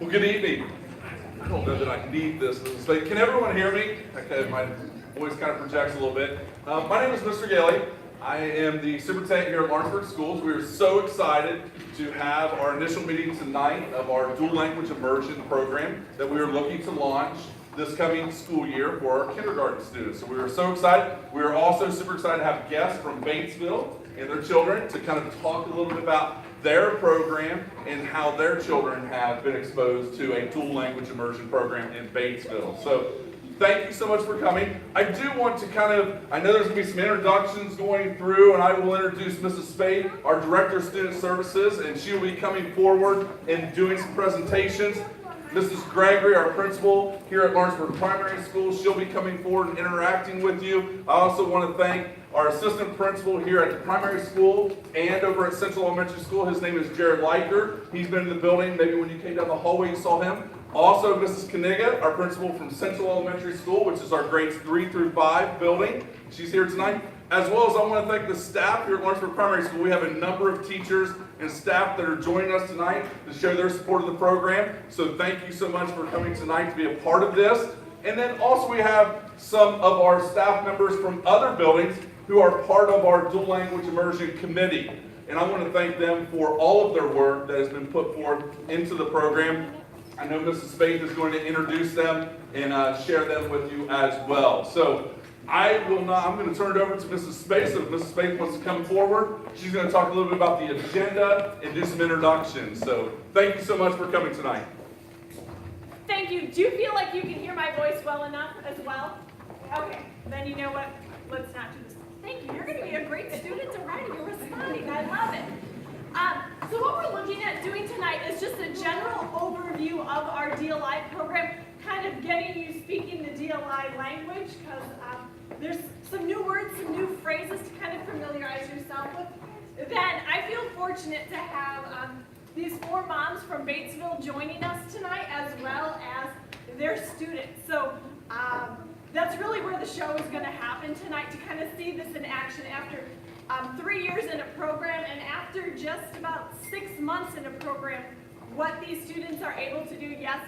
Well, good evening. I don't know that I need this. Can everyone hear me? Okay, my voice kind of projects a little bit. My name is Mr. Gailey. I am the superintendent here at Lawrenceburg Schools. We are so excited to have our initial meeting tonight of our dual language immersion program that we are looking to launch this coming school year for our kindergarten students. So we are so excited. We are also super excited to have guests from Batesville and their children to kind of talk a little bit about their program and how their children have been exposed to a dual language immersion program in Batesville. So thank you so much for coming. I do want to I know there's going to be some introductions going through, and I will introduce Mrs. Spade, our Director of Student Services, and she will be coming forward and doing some presentations. Mrs. Gregory, our principal here at Lawrenceburg Primary School, she'll be coming forward and interacting with you. I also want to thank our assistant principal here at the primary school and over at Central Elementary School. His name is Jared Leiker. He's been in the building. Maybe when you came down the hallway, you saw him. Also, Mrs. Kaniga, our principal from Central Elementary School, which is our grades 3 through 5 building. She's here tonight. As well as I want to thank the staff here at Lawrenceburg Primary School. We have a number of teachers and staff that are joining us tonight to show their support of the program. So thank you so much for coming tonight to be a part of this. And then also we have some of our staff members from other buildings who are part of our dual language immersion committee. And I want to thank them for all of their work that has been put forth into the program. I know Mrs. Spade is going to introduce them and share them with you as well. So I'm going to turn it over to Mrs. Spade. So if Mrs. Spade wants to come forward, she's going to talk a little bit about the agenda and do some introductions. So thank you so much for coming tonight. Thank you. Do you feel like you can hear my voice well enough as well? Okay, then you know what? Let's not do this. Thank you. You're going to be a great student already. You're responding. I love it. So what we're looking at doing tonight is just a general overview of our DLI program, kind of getting you speaking the DLI language, because there's some new words, some new phrases to kind of familiarize yourself with. Then I feel fortunate to have these 4 moms from Batesville joining us tonight, as well as their students. So that's really where the show is going to happen tonight, to kind of see this in action after 3 years in a program, and after just about 6 months in a program, what these students are able to do. Yes,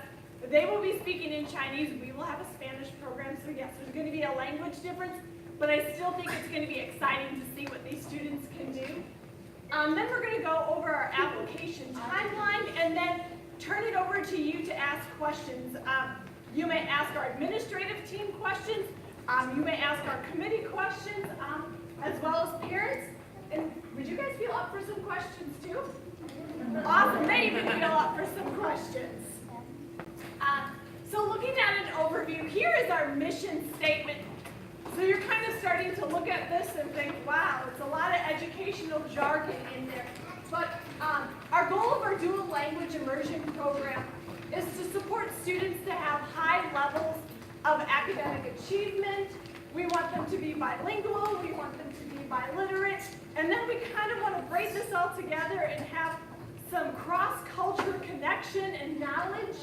they will be speaking in Chinese. We will have a Spanish program, so yes, there's going to be a language difference, but I still think it's going to be exciting to see what these students can do. Then we're going to go over our application timeline, and then turn it over to you to ask questions. You may ask our administrative team questions. You may ask our committee questions, as well as parents. And would you guys feel up for some questions too? Awesome, they even feel up for some questions. So looking at an overview, here is our mission statement. So you're kind of starting to look at this and think, wow, it's a lot of educational jargon in there. But our goal of our dual language immersion program is to support students to have high levels of academic achievement. We want them to be bilingual, we want them to be biliterate, and then we kind of want to braid this all together and have some cross-culture connection and knowledge.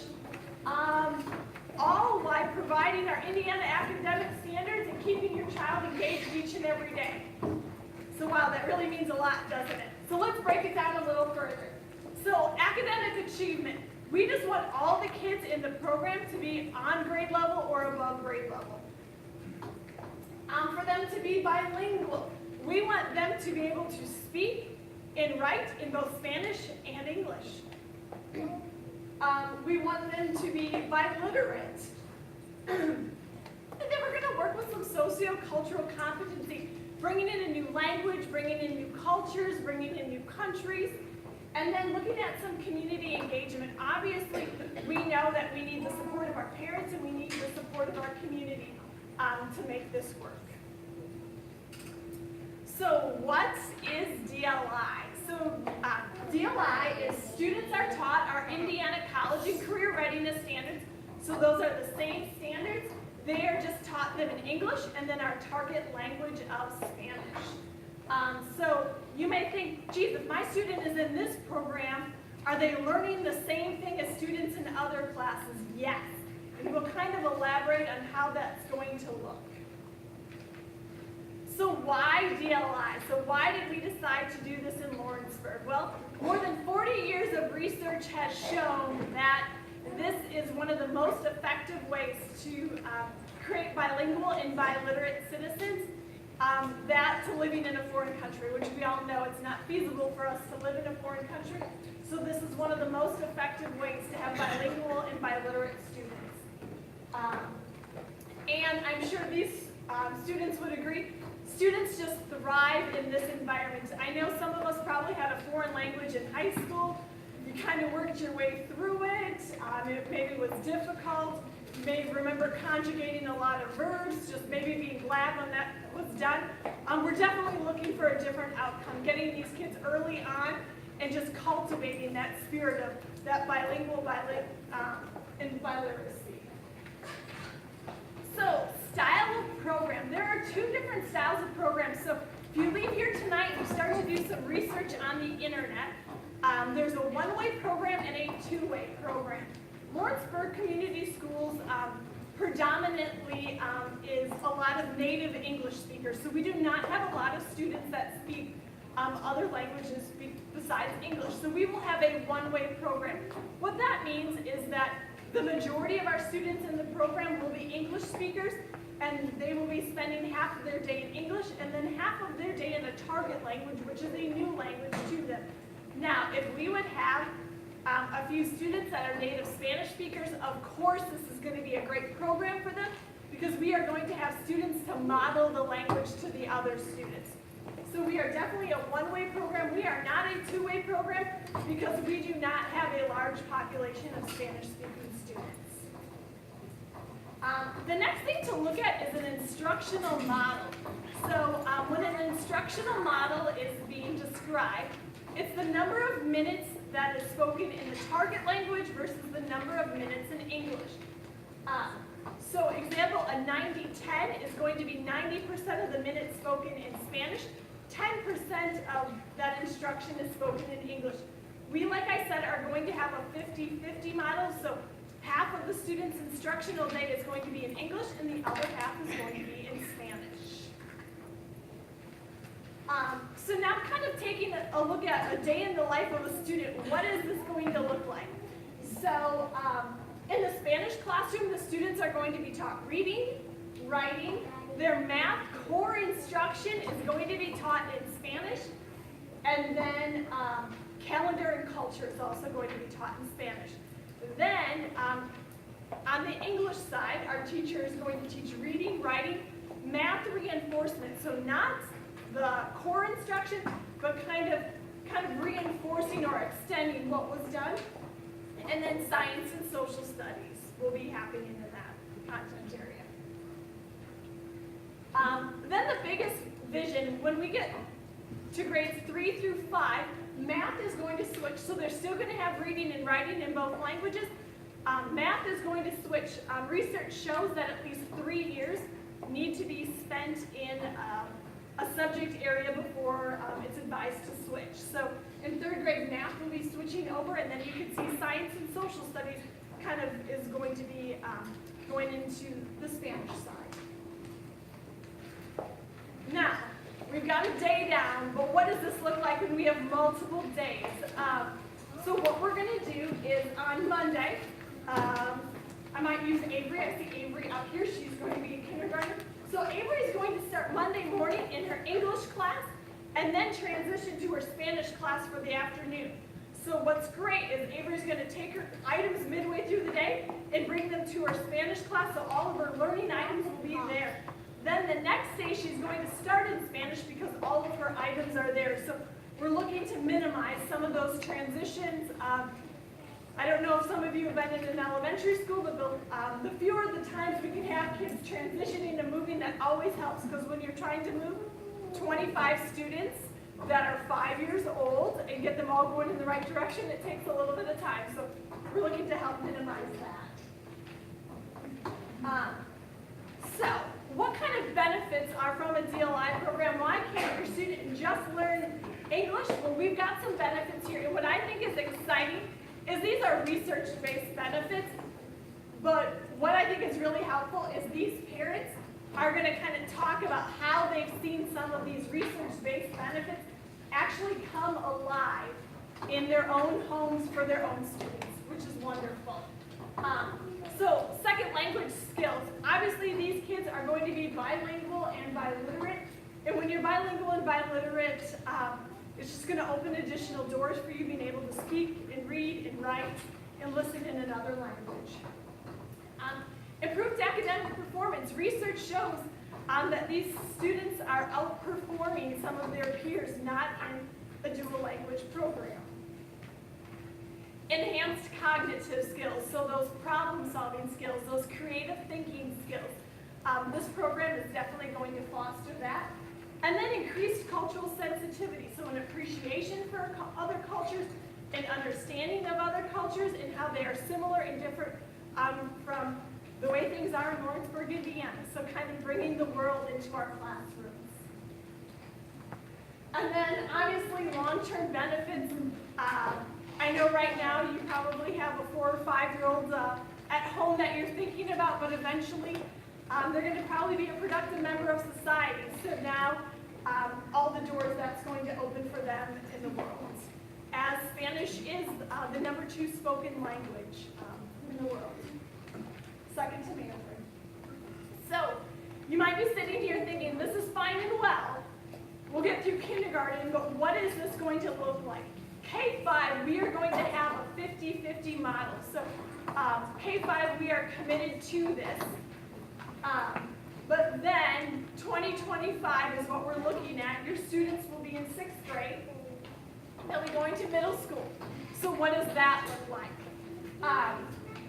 all while providing our Indiana academic standards and keeping your child engaged each and every day. So wow, that really means a lot, doesn't it? So let's break it down a little further. So academic achievement. We just want all the kids in the program to be on grade level or above grade level. For them to be bilingual. We want them to be able to speak and write in both Spanish and English. We want them to be biliterate. And then we're going to work with some socio-cultural competency, bringing in a new language, bringing in new cultures, bringing in new countries, and then looking at some community engagement. Obviously, we know that we need the support of our parents and we need the support of our community to make this work. So what is DLI? So DLI is students are taught our Indiana College and Career Readiness Standards. So those are the same standards. They are just taught them in English and then our target language of Spanish. So you may think, geez, if my student is in this program, are they learning the same thing as students in other classes? Yes. And we'll kind of elaborate on how that's going to look. So why DLI? So why did we decide to do this in Lawrenceburg? Well, more than 40 years of research has shown that this is one of the most effective ways to create bilingual and biliterate citizens that to living in a foreign country, which we all know it's not feasible for us to live in a foreign country. So this is one of the most effective ways to have bilingual and biliterate students. And I'm sure these students would agree, students just thrive in this environment. I know some of us probably had a foreign language in high school. You kind of worked your way through it. It maybe was difficult. You may remember conjugating a lot of verbs, just maybe being glad when that was done. We're definitely looking for a different outcome, getting these kids early on and just cultivating that spirit of that bilingual and biliteracy. So, style of program. There are two different styles of programs. So if you leave here tonight and you start to do some research on the internet, there's a one-way program and a two-way program. Lawrenceburg Community Schools predominantly is a lot of native English speakers. So we do not have a lot of students that speak other languages besides English. So we will have a one-way program. What that means is that the majority of our students in the program will be English speakers, and they will be spending half of their day in English and then half of their day in a target language, which is a new language to them. Now, if we would have a few students that are native Spanish speakers, of course this is going to be a great program for them because we are going to have students to model the language to the other students. So we are definitely a one-way program. We are not a two-way program because we do not have a large population of Spanish-speaking students. The next thing to look at is an instructional model. So when an instructional model is being described, it's the number of minutes that is spoken in the target language versus the number of minutes in English. So example, a 90-10 is going to be 90% of the minutes spoken in Spanish, 10% of that instruction is spoken in English. We, like I said, are going to have a 50-50 model, so half of the student's instructional day is going to be in English and the other half is going to be in Spanish. So now kind of taking a look at a day in the life of a student, what is this going to look like? So in the Spanish classroom, the students are going to be taught reading, writing, their math core instruction is going to be taught in Spanish, and then calendar and culture is also going to be taught in Spanish. Then on the English side, our teacher is going to teach reading, writing, math reinforcement, so not the core instruction, but kind of reinforcing or extending what was done. And then science and social studies will be happening in that content area. Then the biggest vision, when we get to grades 3 through 5, math is going to switch, so they're still going to have reading and writing in both languages. Math is going to switch. Research shows that at least 3 years need to be spent in a subject area before it's advised to switch. So in 3rd grade, math will be switching over, and then you can see science and social studies kind of is going to be going into the Spanish side. Now, we've got a day down, but what does this look like when we have multiple days? So what we're going to do is on Monday, I might use Avery. I see Avery up here. She's going to be in kindergarten. So Avery is going to start Monday morning in her English class and then transition to her Spanish class for the afternoon. So what's great is Avery's going to take her items midway through the day and bring them to her Spanish class, so all of her learning items will be there. Then the next day she's going to start in Spanish because all of her items are there. So we're looking to minimize some of those transitions. I don't know if some of you have been in an elementary school, but the fewer the times we can have kids transitioning and moving, that always helps, because when you're trying to move 25 students that are 5 years old and get them all going in the right direction, it takes a little bit of time. So we're looking to help minimize that. So what kind of benefits are from a DLI program? Why can't your student just learn English? Well, we've got some benefits here. And what I think is exciting is these are research-based benefits. But what I think is really helpful is these parents are going to kind of talk about how they've seen some of these research-based benefits actually come alive in their own homes for their own students, which is wonderful. So second language skills. Obviously these kids are going to be bilingual and biliterate. And when you're bilingual and biliterate, it's just going to open additional doors for you being able to speak and read and write and listen in another language. Improved academic performance. Research shows that these students are outperforming some of their peers not in a dual language program. Enhanced cognitive skills, so those problem-solving skills, those creative thinking skills. This program is definitely going to foster that. And then increased cultural sensitivity, so an appreciation for other cultures, an understanding of other cultures and how they are similar and different from the way things are in Lawrenceburg, Indiana. So kind of bringing the world into our classrooms. And then obviously long-term benefits. I know right now you probably have a 4 or 5-year-old at home that you're thinking about, but eventually they're going to probably be a productive member of society. So now all the doors that's going to open for them in the world. As Spanish is the #2 spoken language in the world. Second to Mandarin. So you might be sitting here thinking, this is fine and well. We'll get through kindergarten, but what is this going to look like? K-5, we are going to have a 50-50 model. So K-5, we are committed to this. But then 2025 is what we're looking at. Your students will be in 6th grade. They'll be going to middle school. So what does that look like?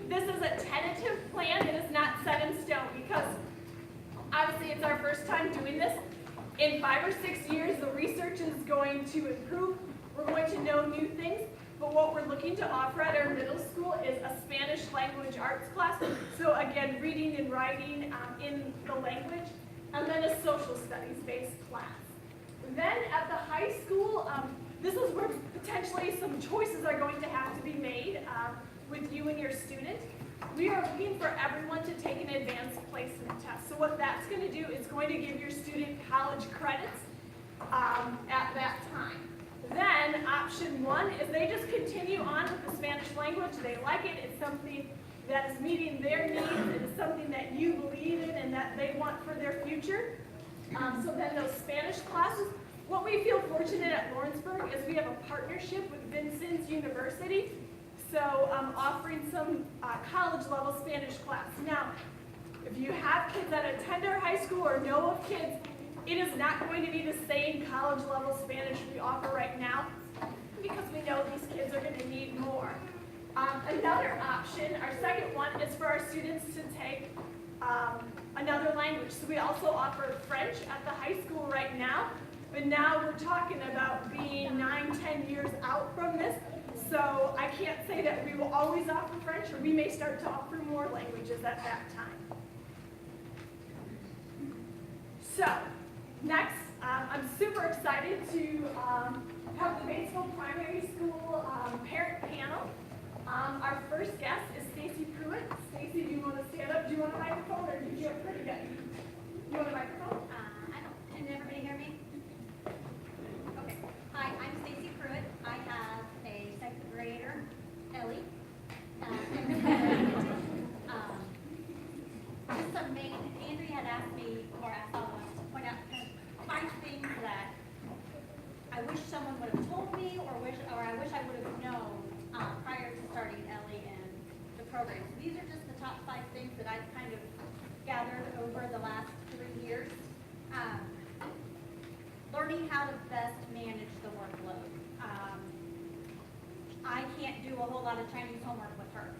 This is a tentative plan. It is not set in stone because obviously it's our first time doing this. In 5 or 6 years, the research is going to improve. We're going to know new things. But what we're looking to offer at our middle school is a Spanish language arts class. So again, reading and writing in the language, and then a social studies based class. Then at the high school, this is where potentially some choices are going to have to be made with you and your student. We are looking for everyone to take an advanced placement test. So what that's going to do is going to give your student college credits at that time. Then option 1 is they just continue on with the Spanish language. They like it. It's something that is meeting their needs. It is something that you believe in and that they want for their future. So then those Spanish classes. What we feel fortunate at Lawrenceburg is we have a partnership with Vincennes University. So offering some college level Spanish class. Now, if you have kids that attend our high school or know of kids, it is not going to be the same college level Spanish we offer right now because we know these kids are going to need more. Another option, our second one, is for our students to take another language. So we also offer French at the high school right now, but now we're talking about being 9-10 years out from this. So I can't say that we will always offer French, or we may start to offer more languages at that time. So next, I'm super excited to have the Batesville Primary School parent panel. Our first guest is Stacy Pruitt. Stacy, do you want to stand up? Do you you want a microphone or did you have pretty good? You want a microphone? Can everybody hear me? Okay. Hi, I'm Stacy Pruitt. I have a second grader, Ellie. Just some main, Andrea had asked me, or asked all of us to point out kind of 5 things that I wish someone would have told me, or I wish I would have known prior to starting Ellie and the program. So these are just the top 5 things that I've kind of gathered over the last 3 years. Learning how to best manage the workload. I can't do a whole lot of Chinese homework with her.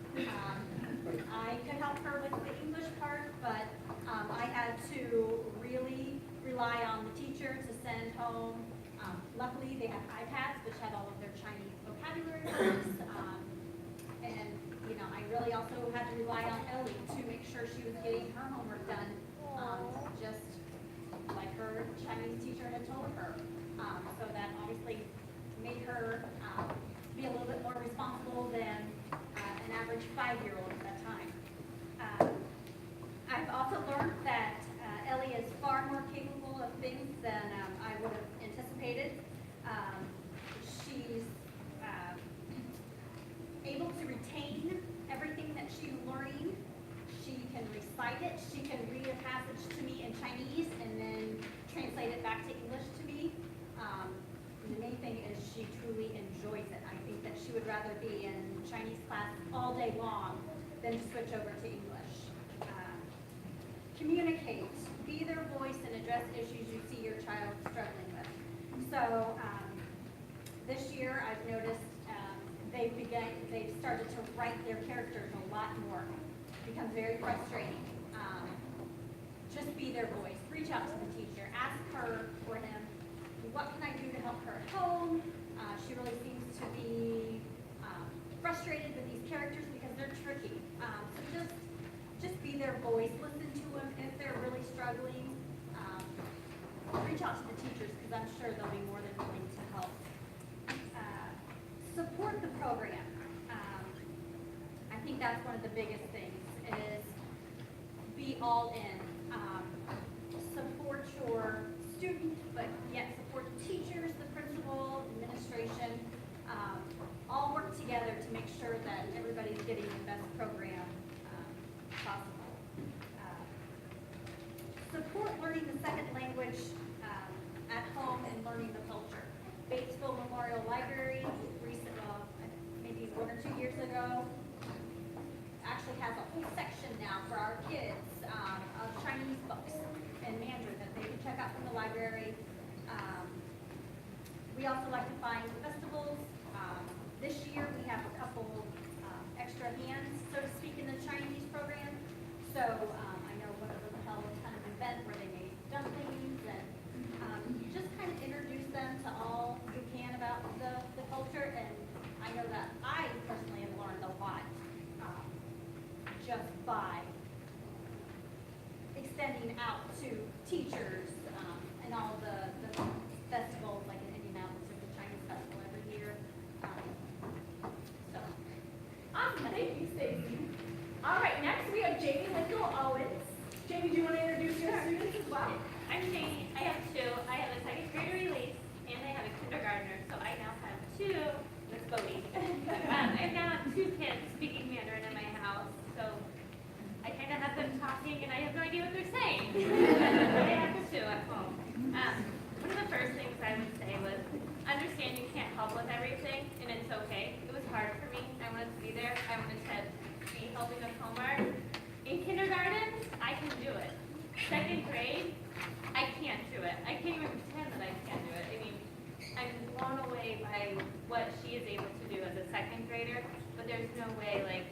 I could help her with the English part, but I had to really rely on the teacher to send home. Luckily, they have iPads, which had all of their Chinese vocabulary words. And, you know, I really also had to rely on Ellie to make sure she was getting her homework done, just like her Chinese teacher had told her. So that obviously made her be a little bit more responsible than an average 5-year-old at that time. I've also learned that Ellie is far more capable of things than I would have anticipated. She's able to retain everything that she's learning. She can recite it. She can read a passage to me in Chinese and then translate it back to English to me. And the main thing is she truly enjoys it. I think that she would rather be in Chinese class all day long than to switch over to English. Communicate. Be their voice and address issues you see your child struggling with. So this year I've noticed they've started to write their characters a lot more. It becomes very frustrating. Just be their voice. Reach out to the teacher. Ask her or him, what can I do to help her at home? She really seems to be frustrated with these characters because they're tricky. So just be their voice. Listen to them if they're really struggling. Reach out to the teachers because I'm sure they'll be more than willing to help. Support the program. I think that's one of the biggest things is be all in. Support your student, but yet support the teachers, the principal, administration. All work together to make sure that everybody's getting the best program possible. Support learning the second language at home and learning the culture. Batesville Memorial Library, maybe 1 or 2 years ago, actually has a whole section now for our kids of Chinese books and Mandarin that they can check out from the library. We also like to find festivals. This year we have a couple extra hands, so to speak, in the Chinese program. So I know one of them held kind of an event where they made dumplings and just kind of introduce them to all you can about the culture. And I know that I personally have learned a lot just by extending out to teachers and all the festivals, like in Indianapolis, there's a Chinese festival every year. So, Awesome, thank you, Stacy. All right, next we have Jamie Lincoln Owens. Jamie, do you want to introduce your students as well? I'm Jamie. I have 2. I have a second grader release, and I have a kindergartner, so I now have 2. Miss Bodie. I now have 2 kids speaking Mandarin in my house, so I kind of have them talking, and I have no idea what they're saying. I have 2 at home. One of the first things I would say was understand you can't help with everything, and it's okay. It was hard for me. I wanted to be there. I wanted to be helping with homework. In kindergarten, I can do it. 2nd grade, I can't do it. I can't even pretend that I can't do it. I mean, I'm blown away by what she is able to do as a 2nd grader, but there's no way, like,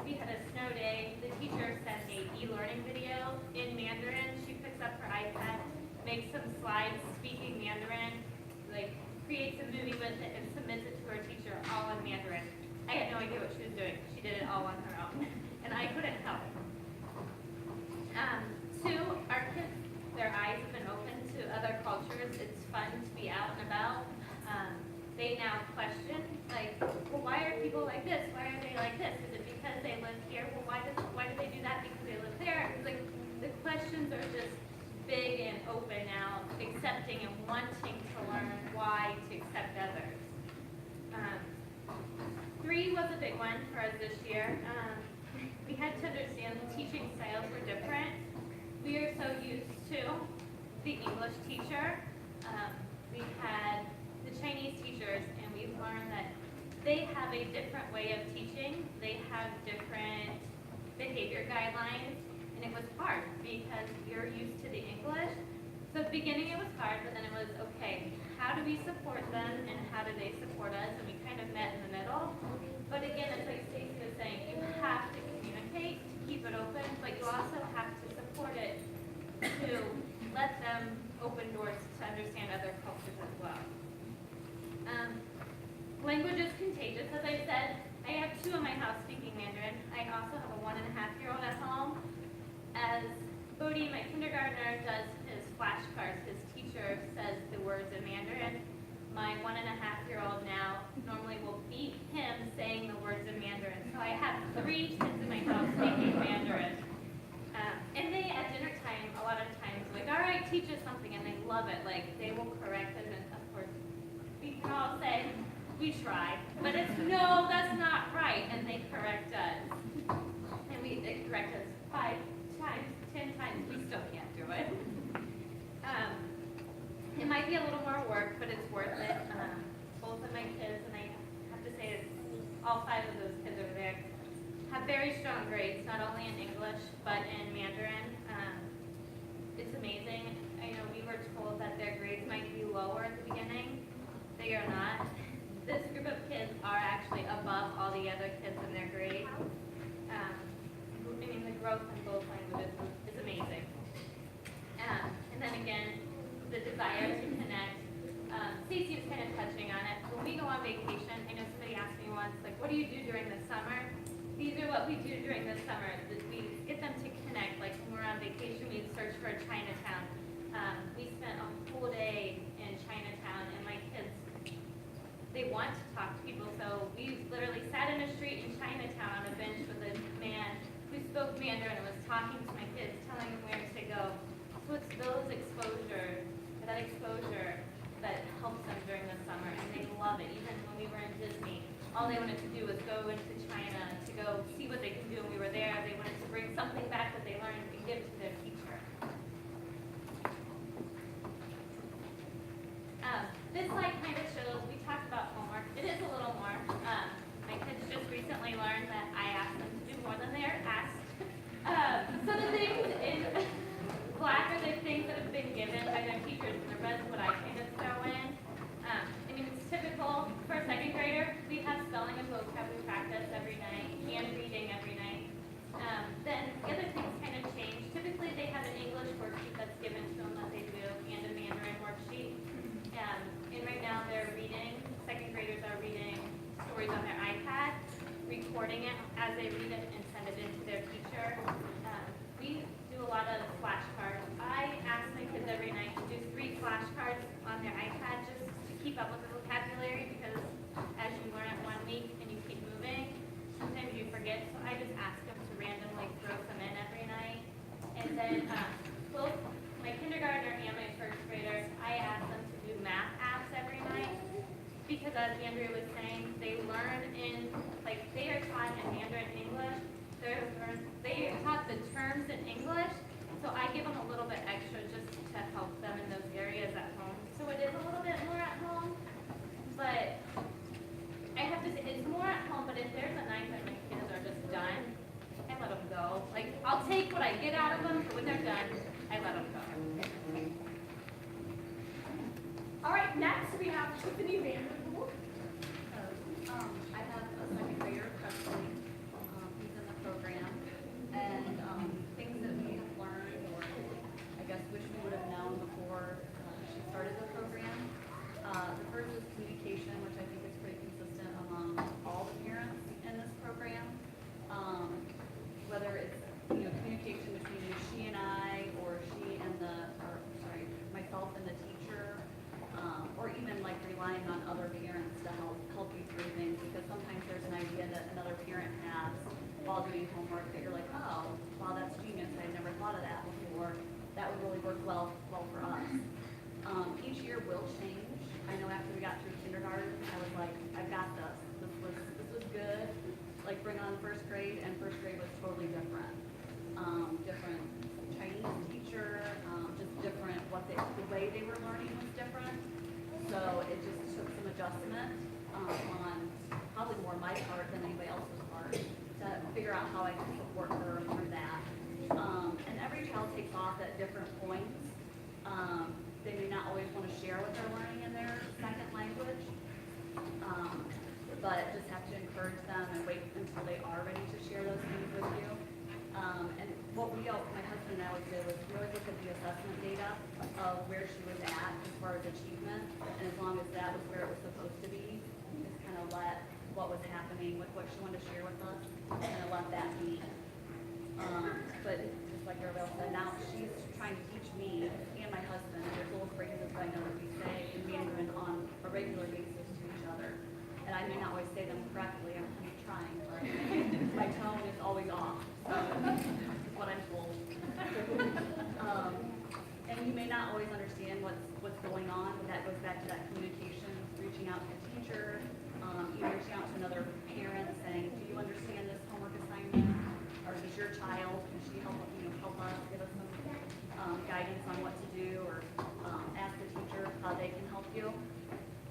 we had a snow day. The teacher sent a e-learning video in Mandarin. She picks up her iPad, makes some slides speaking Mandarin, like, creates a movie with it and submits it to her teacher all in Mandarin. I had no idea what she was doing. She did it all on her own, and I couldn't help. 2, our kids, their eyes have been open to other cultures. It's fun to be out and about. They now question, like, well, why are people like this? Why are they like this? Is it because they live here? Well, why do they do that because they live there? like the questions are just big and open now, accepting and wanting to learn why to accept others. 3 was a big one for us this year. We had to understand the teaching styles were different. We are so used to the English teacher. We had the Chinese teachers, and we've learned that they have a different way of teaching. They have different behavior guidelines, and it was hard because you're used to the English. So at the beginning it was hard, but then it was, okay, how do we support them and how do they support us? And we kind of met in the middle. But again, it's like Stacey was saying, you have to communicate to keep it open, but you also have to support it to let them open doors to understand other cultures as well. Language is contagious, as I said. I have 2 in my house speaking Mandarin. I also have a 1.5-year-old at home. As Bodhi, my kindergartner, does his flashcards, his teacher says the words in Mandarin. My 1.5-year-old now normally will beat him saying the words in Mandarin. So I have 3 kids in my house speaking Mandarin. And they, at dinner time, a lot of times, like, all right, teach us something, and they love it. Like, they will correct us, and of course, we can all say, we try, but it's, no, that's not right, and they correct us. And they correct us 5 times, 10 times, we still can't do it. It might be a little more work, but it's worth it. Both of my kids, and I have to say, all 5 of those kids over there have very strong grades, not only in English, but in Mandarin. It's amazing. I know we were told that their grades might be lower at the beginning. They are not. This group of kids are actually above all the other kids in their grade. I mean, the growth in both languages is amazing. And then again, the desire to connect. Stacey was kind of touching on it. When we go on vacation, I know somebody asked me once, like, what do you do during the summer? These are what we do during the summer. We get them to connect. Like when we're on vacation, we search for Chinatown. We spent a whole day in Chinatown, and my kids, they want to talk to people. So we literally sat in a street in Chinatown on a bench with a man who spoke Mandarin and was talking to my kids, telling them where to go. So it's that exposure that helps them during the summer, and they love it. Even when we were in Disney, all they wanted to do was go into China to go see what they can do, and we were there. They wanted to bring something back that they learned and give to their teacher. This slide kind of shows, we talked about homework. It is a little more. My kids just recently learned that I asked them to do more than they're asked. So the things in black are the things that have been given by their teachers, and the red is what I kind of throw in. I mean, it's typical for a 2nd grader. We have spelling and vocabulary practice every night and reading every night. Then the other things kind of change. Typically, they have an English worksheet that's given to them that they do, and a Mandarin worksheet. And right now, they're reading. 2nd graders are reading stories on their iPad, recording it as they read it, and send it in to their teacher. We do a lot of flashcards. I ask my kids every night to do 3 flashcards on their iPad just to keep up with the vocabulary, because as you learn it 1 week and you keep moving, sometimes you forget. So I just ask them to randomly throw some in every night. And then both my kindergartner and my 1st graders, I ask them to do math apps every night, because as Andrea was saying, they learn in, like, they are taught in Mandarin English. They are taught the terms in English, so I give them a little bit extra just to help them in those areas at home. So it is a little bit more at home, but I have to say it's more at home, but if there's a night when my kids are just done, I let them go. Like, I'll take what I get out of them, but when they're done, I let them go. All right, next we have Tiffany Vanderpool. I have a 2nd grader, Presley. He's in the program, and things that we have learned, or I guess wish we would have known before she started the program. The first is communication, which I think is pretty consistent among all the parents in this program. Whether it's communication between she and I, or she and myself and the teacher. Or even like relying on other parents to help you through things, because sometimes there's an idea that another parent has while doing homework that you're like, oh, wow, that's genius, I never thought one really worked well for us. Each year will change. I know after we got through kindergarten, I was like, I've got this. This was good. Like bring on first grade, and first grade was totally different. Different Chinese teacher, just different. The way they were learning was different. So it just took some adjustment on probably more my part than anybody else's part to figure out how I can support her through that. And every child takes off at different points. They may not always want to share what they're learning in their second language, but just have to encourage them and wait until they are ready to share those things with you. And what my husband and I always did was we always look at the assessment data of where she was at as far as achievement, and as long as that was where it was supposed to be, just kind of let what was happening with what she wanted to share with us, kind of let that be. But just like everybody else said, now she's trying to teach me and my husband. There's little phrases that I know that we say in Mandarin on a regular basis to each other. And I may not always say them correctly. I'm trying, but my tone is always off. So that's what I'm told. And you may not always understand what's going on, but that goes back to that communication, reaching out to the teacher, even reaching out to another parent saying, do you understand this homework assignment? Or does your child, can she help us, give us some guidance on what to do, or ask the teacher how they can help you.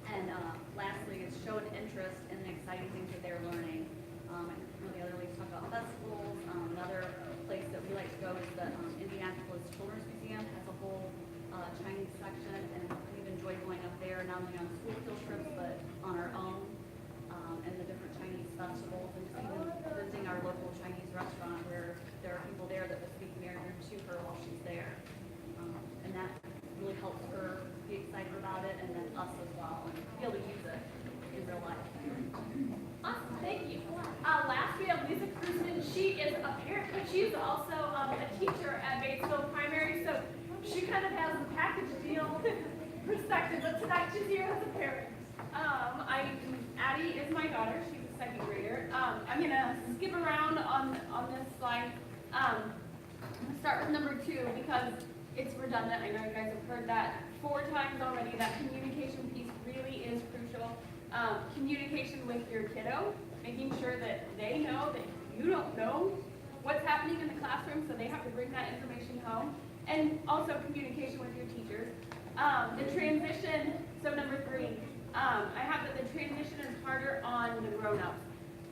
And lastly, is show an interest in the exciting things that they're learning. And the other ladies talk about festivals. Another place that we like to go is the Indianapolis Children's Museum. Has a whole Chinese section, and we've enjoyed going up there, not only on school field trips, but on our own, and the different Chinese festivals, and just even visiting our local Chinese restaurant where there are people there that will speak Mandarin to her while she's there. And that really helps her be excited about it, and then us as well, and be able to use it in real life. Awesome, thank you. Last we have Lisa Krusman. She is a parent, but she's also a teacher at Batesville Primary, so she kind of has a package deal perspective, but tonight she's here as a parent. Addie is my daughter. She's a second grader. I'm gonna skip around on this slide. I'm gonna start with number 2 because it's redundant. I know you guys have heard that 4 times already. That communication piece really is crucial. Communication with your kiddo, making sure that they know that you don't know what's happening in the classroom, so they have to bring that information home. And also communication with your teachers. The transition, so number 3, I have that the transition is harder on the grown-ups.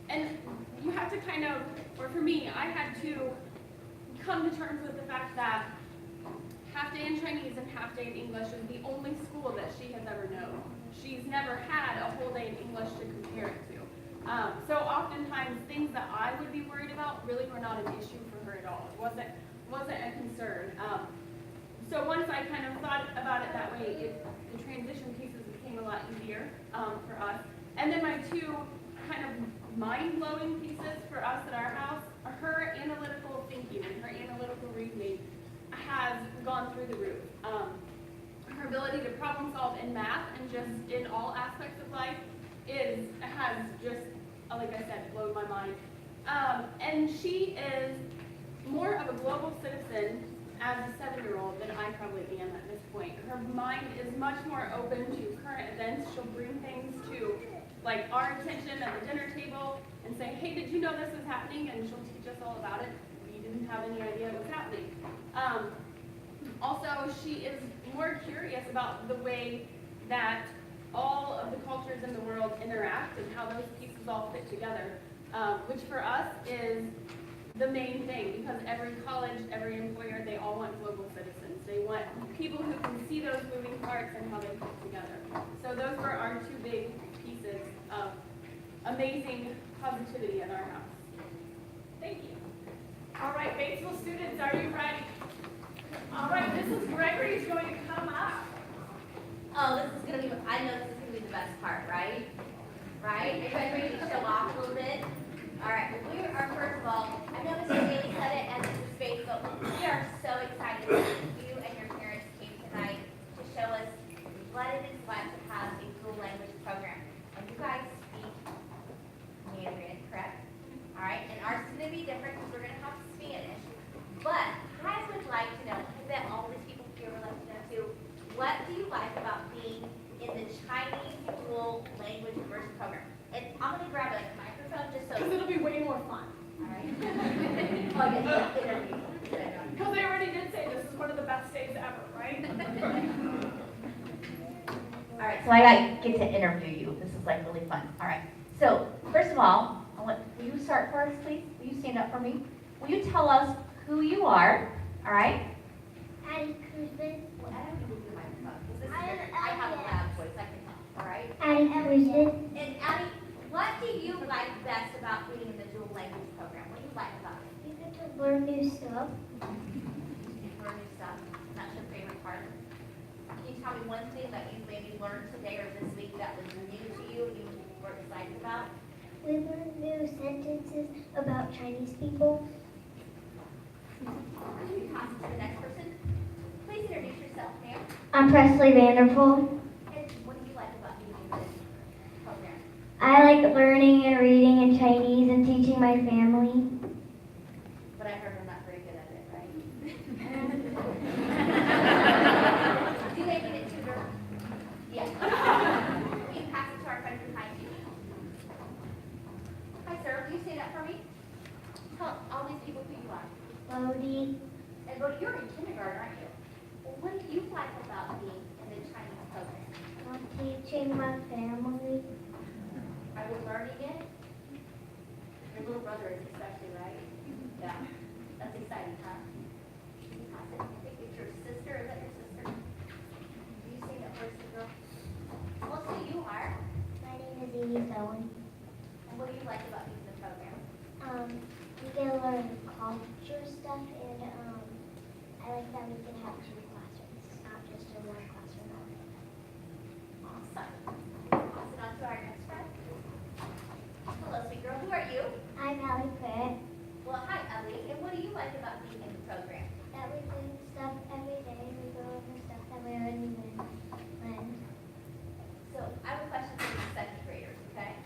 And you have to kind of, or for me, I had to come to terms with the fact that half day in Chinese and half day in English is the only school that she has ever known. She's never had a whole day in English to compare it to. So oftentimes things that I would be worried about really were not an issue for her at all. It wasn't a concern. So once I kind of thought about it that way, the transition pieces became a lot easier for us. And then my 2 kind of mind-blowing pieces for us at our house are her analytical thinking and her analytical reasoning has gone through the roof. Her ability to problem solve in math and just in all aspects of life has just, like I said, blown my mind. And she is more of a global citizen as a 7-year-old than I probably am at this point. Her mind is much more open to current events. She'll bring things to like our attention at the dinner table and say, hey, did you know this is happening? And she'll teach us all about it. We didn't have any idea it was happening. Also, she is more curious about the way that all of the cultures in the world interact and how those pieces all fit together, which for us is the main thing, because every college, every employer, they all want global citizens. They want people who can see those moving parts and how they fit together. So those were our 2 big pieces of amazing positivity at our house. Thank you. All right, Batesville students, are you ready? All right, Mrs. Gregory is going to come up. Oh, this is going to be, I know this is going to be the best part, right? Right? Are you guys ready to show off a little bit? All right, well, we are, first of all, I know Mr. Daly said it and Mrs. Bates, but we are so excited that you and your parents came tonight to show us what it is like to have a dual language program. And you guys speak Mandarin, correct? All right, and ours is going to be different because we're going to have Spanish. But I would like to know, I bet all these program. And I'm gonna grab a microphone just so. Because it'll be way more fun. All right. Oh, yes, interview. Because they already did say this is one of the best days ever, right? All right, so I get to interview you. This is like really fun. All right. So first of all, will you start for us, please? Will you stand up for me? Will you tell us who you are? All right. Addie Cruzman. Well, I don't need to do my microphone. I have a loud voice. I can tell. All right. Addie Cruzman. And Abby, what do you like best about being in the dual language program? What do you like about it? You get to learn new stuff. Learn new stuff. That's your favorite part. Can you tell me one thing that you maybe learned today or this week that was new to you and you were excited about? We learned new sentences about Chinese people. Can you pass it to the next person? Please introduce yourself, ma'am. I'm Presley Vanderpool. And what do you like about being in this program? I like learning and reading in Chinese and teaching my family. But I heard I'm not very good at it, right? Do they need a tutor? Yes. You pass it to our friend behind you. Hi, sir. Will you stand up for me? Tell all these people who you are. Bodie. And Bodie, you're in kindergarten, aren't you? Well, what do you like about being in the Chinese program? I'm teaching my family. Are you learning it? Your little brother is especially, right? Yeah. That's exciting, huh? Can you pass it? I think it's your sister. Is that your sister? Do you say that first, girl? Tell us who you are. My name is Edie Owen. And what do you like about being in the program? We get to learn culture stuff, and I like that we can have two classrooms, not just in one classroom all day. Awesome. Pass it on to our next friend. Hello, sweet girl. Who are you? I'm Allie Pitt. Well, hi, Ellie. And what do you like about being in the program? That we do stuff every day. We go over stuff that we already learned. So I have a question for the second graders, okay?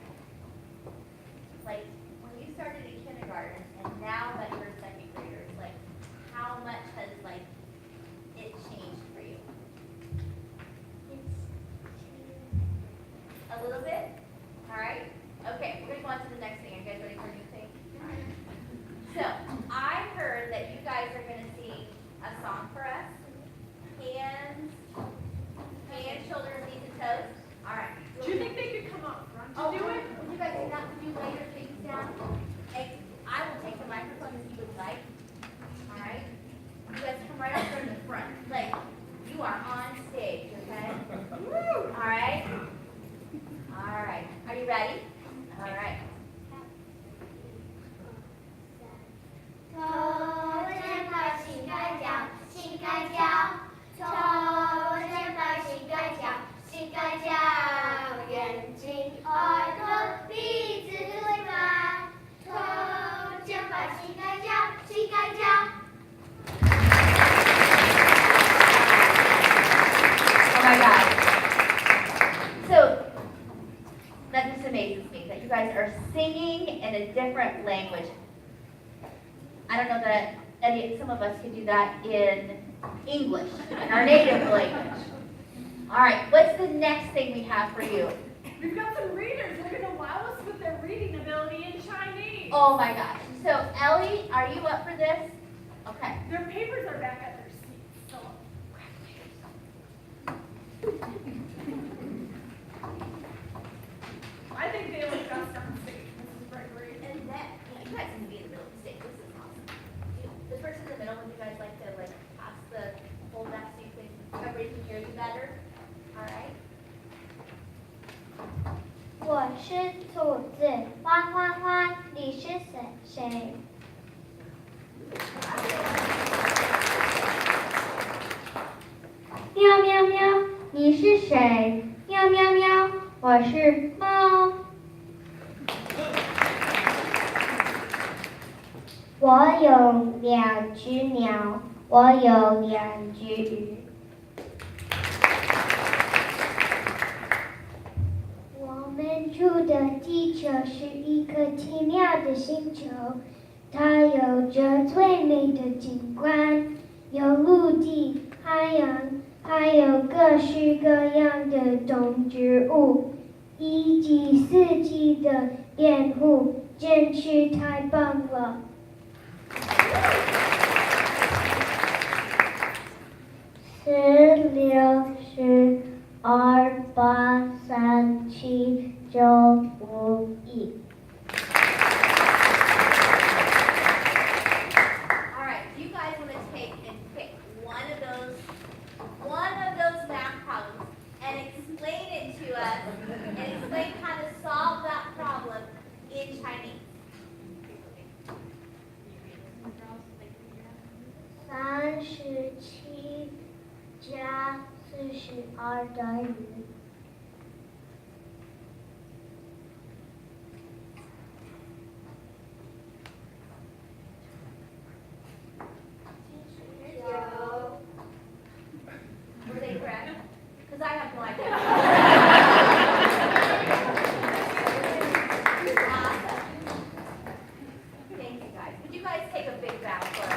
Like, when you started in kindergarten and now that you're second graders, like, how much has, like, it changed for you? It's A little bit? All right? Okay, we're gonna go on to the next thing. Are you guys ready for a new thing? All right. So, I heard that you guys are gonna sing a song for us. Hands, shoulders, knees, and toes. All right. Do you think they could come up front Oh, to do it? would you guys do that with you later, take these down? Hey, I will take the microphone if you would like. All right? You guys come right up from the front. Like, you are on stage, okay? All right? All right. Are you ready? All right. 头肩膀膝盖脚，膝盖脚，头肩膀膝盖脚，膝盖脚，眼睛耳朵鼻子嘴巴，头肩膀膝盖脚，膝盖脚。Oh my God. So, that just amazes me that you guys are singing in a different language. I don't know that some of us could do that in English, in our native language. All right, what's the next thing we have for you? We've got some readers. They're going to wow us with their reading ability in Chinese. Oh my gosh. So, Ellie, are you up for this? Okay. Their papers are back at their seats. So. I think they look best on stage. Mrs. Gregory. And that, you guys can be in the middle of the stage. This is awesome. The person in the middle, would you guys like to pass the whole back so you can, everybody can hear you better? All right. 我是兔子，欢欢欢，你是谁？喵喵喵，你是谁？喵喵喵，我是猫。我有两只鸟，我有两只鱼。我们住的地球是一颗奇妙的星球，它有着最美的景观，有陆地、海洋，还有各式各样的动植物。一级四级的辩护，真是太棒了。16、18、37、9、5、1。All right, do you guys want to take and pick one of those math problems and explain it to us and explain how to solve that problem in Chinese? 37+42等于。Were they correct? Because I have no idea. Awesome. Thank you guys. Would you guys take a big round for us?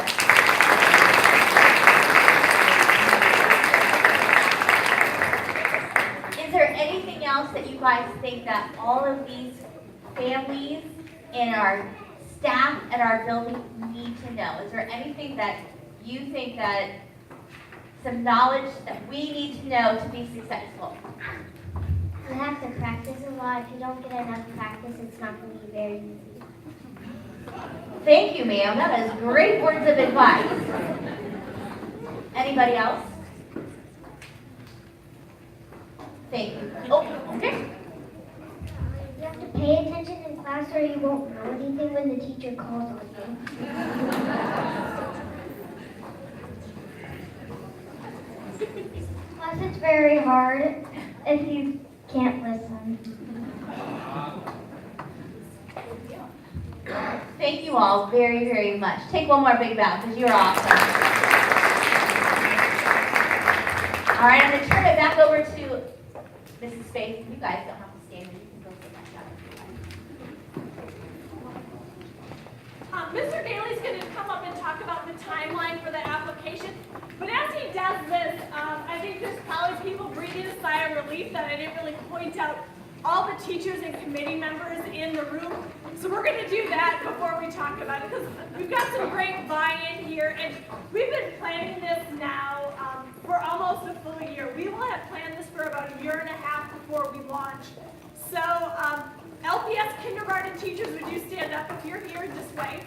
Is there anything else that you guys think that all of these families and our staff at our building need to know? Is there anything that you think that some knowledge that we need to know to be successful? You have to practice a lot. If you don't get enough practice, it's not going to be very easy. Thank you, ma'am. That is great words of advice. Anybody else? Thank you. Oh, okay. You have to pay attention in class or you won't know anything when the teacher calls on you. Plus, it's very hard if you can't listen. Thank you all very, very much. Take one more big bow because you're awesome. All right, I'm going to turn it back over to Mrs. Faith. You guys don't have to stand. You can go sit back down if you like. Mr. Daly's going to come up and talk about the timeline for the application. But as he does this, I think there's probably people breathing a sigh of relief that I didn't really point out all the teachers and committee members in the room. So we're going to do that before we talk about it because we've got some great buy-in here. And we've been planning this now for almost a full year. We will have planned this for about a year and a half before we launch. So LPS kindergarten teachers, would you stand up if you're here this way?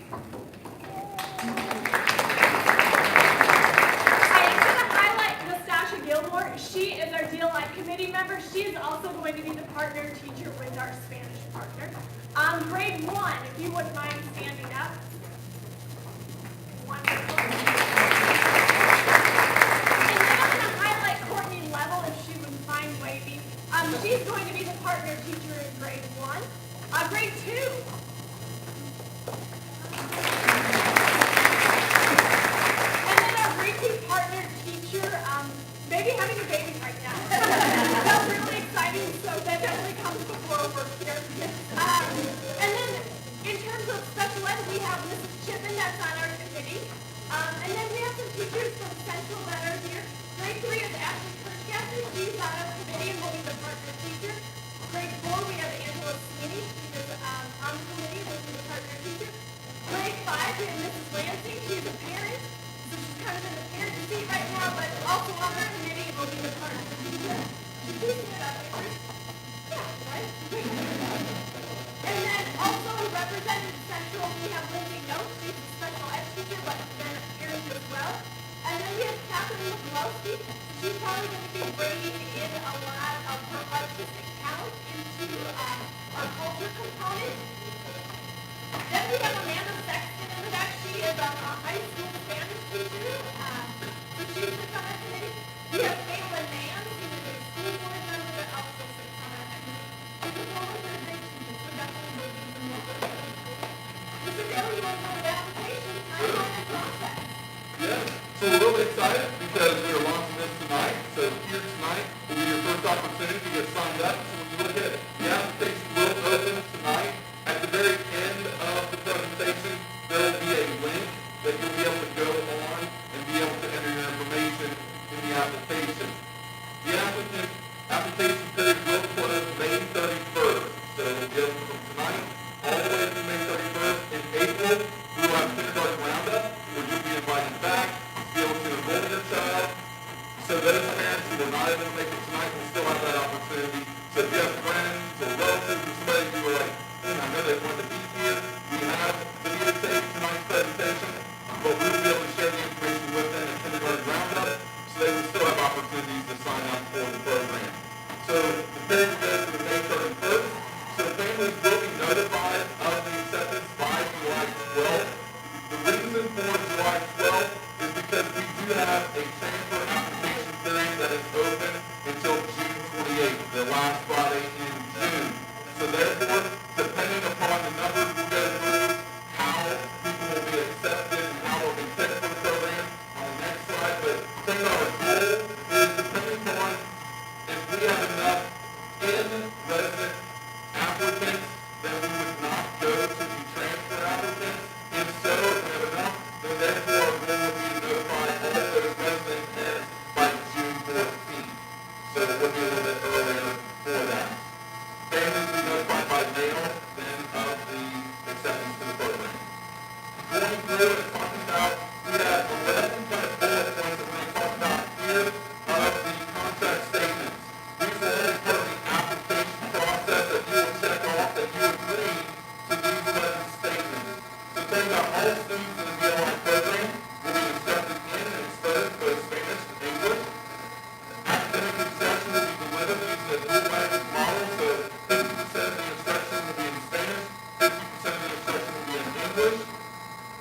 She is our DLI committee member. She is also going to be the partner teacher with our Spanish partner. Grade 1, if you wouldn't mind standing up. Wonderful. And then I'm going to highlight Courtney Level if she would mind waving. She's going to be the partner teacher in grade 1. Grade 2. And then our grade 2 partner teacher, maybe having a baby right now. That's really exciting, so that definitely comes before work here. And then in terms of special ed, we have Mrs. Chippen that's on our committee. And then we have some teachers from Central that are here. Grade 3 is Ashley Kirchgaffer. She's on our committee and will be the partner teacher. Grade 4, we have Angela Sweeney. She is on the committee and will be the partner teacher. Grade 5, we have Mrs. Lansing. She's a parent. So she's kind of in the parent seat right now, but also on our committee will be the partner teacher. Should we stand up, Avery? Yeah, right? And then also representing Central, we have Lindsay Notes. She's a special ed teacher, but then a parent as well. And then we have Catherine McCloskey. She's probably going to be bringing in a lot of her artistic talent into our culture component. Then we have Amanda Sexton in the back. She is a high school Spanish teacher. So she sits on our committee. We have Caitlin Mann. She is a school board member that also sits on our committee. She's a former third grade teacher, so definitely will be some more. Mr. Daly, you want to go to the application timeline and process? Yeah, so we're really excited because we are launching this tonight. So here tonight will be your first opportunity to get signed up. So when you look at the application will open tonight, at the very end of the presentation, there will be a link that you'll be able to go on and be able to enter your information in the application. The application period will close May 31st. those parents who were not able to make it tonight will still have that opportunity. So if you have friends or relatives or somebody who are like, I know they want to be here, we have videotape tonight's presentation, but we will be able to share the information with them in kindergarten roundup, so they will still have opportunities to sign up for the program. So the period goes to the May 31st. So families will be notified of the acceptance by July 12th. The reason for July 12th is because we do have a transfer application period that is open until June 28th, the last Friday in June. So therefore, depending upon the numbers we go through, how people will be accepted and how they'll be picked for the program on the next slide. But I think our goal is depending on if we have enough in-resident applicants, then we would not go to the transfer applicants. If so, if we have enough, then therefore our goal would be to notify all those resident parents by June 14th. So it would be a little bit earlier for that. Families will be notified by mail then of the acceptance to the program. Going through and talking about, we have 11 kind of bullet points that we're going to talk about here of the contract statements. These are only part of the application process that you will check off that you agree to these 11 statements. So think about all students in the DLI program will be accepted in and exposed both Spanish and English. Academic instruction will be delivered using a dual language model, so 50% of the instruction will be in Spanish, 50% of the instruction will be in English.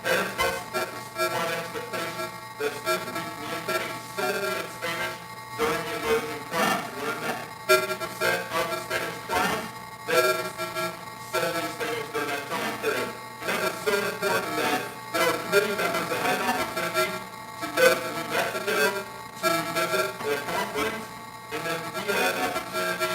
Parents must support the school-wide expectation that students will be communicating solely in Spanish during the immersion class. We're in that 50% of the Spanish class, they will be speaking solely Spanish during that time period. And that is so important that there are committee members that had an opportunity to go to New Mexico to visit the conference, and then we had an opportunity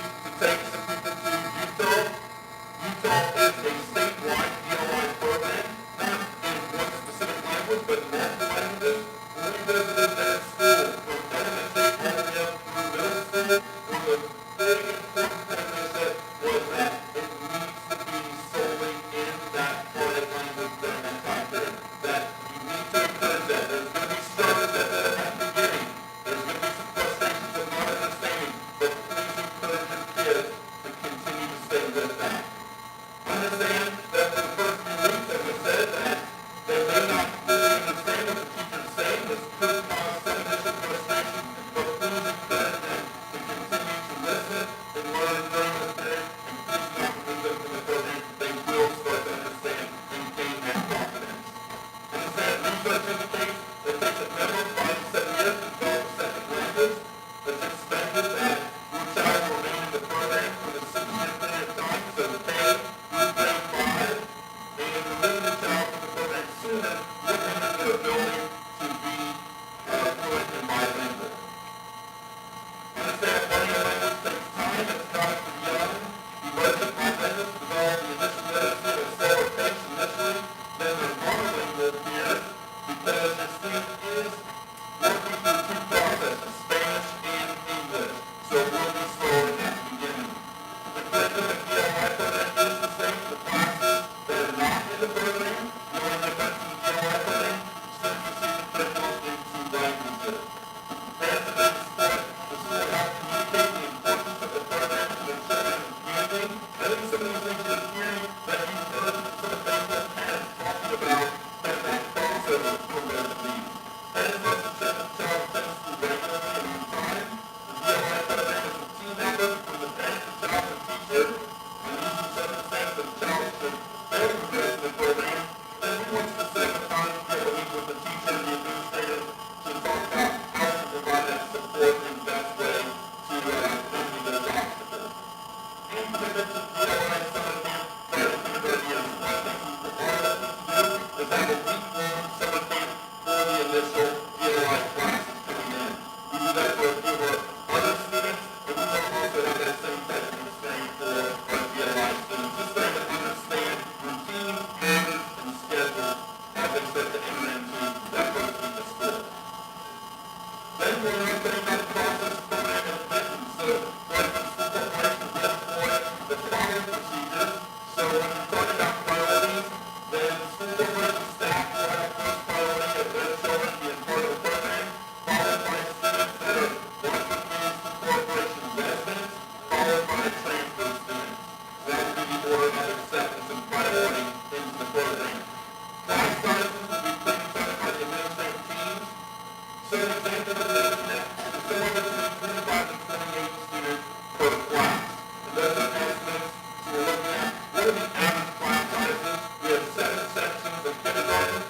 25 to 28 students per class. And those are estimates. So we're looking at what are the average class sizes. We have 7 sections of kindergarten.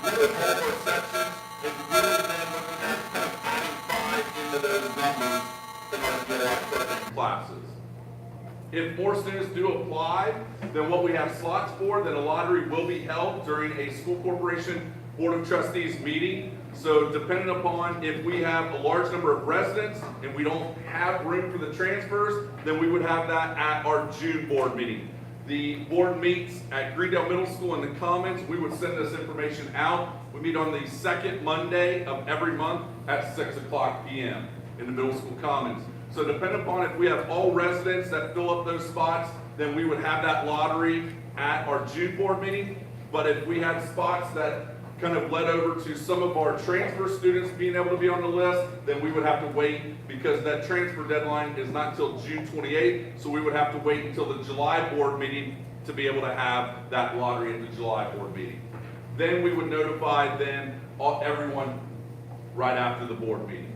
Looking at what are all our sections, and really then looking at kind of adding 5 into those numbers in our DLI program classes. If more students do apply than what we have slots for, then a lottery will be held during a school corporation Board of Trustees meeting. So depending upon if we have a large number of residents and we don't have room for the transfers, then we would have that at our June board meeting. The board meets at Greendale Middle School in the Commons. We would send this information out. We meet on the second Monday of every month at 6:00 p.m. in the Middle School Commons. So depending upon if we have all residents that fill up those spots, then we would have that lottery at our June board meeting. But if we had spots that kind of led over to some of our transfer students being able to be on the list, then we would have to wait because that transfer deadline is not until June 28th. So we would have to wait until the July board meeting to be able to have that lottery at the July board meeting. Then we would notify everyone right after the board meeting.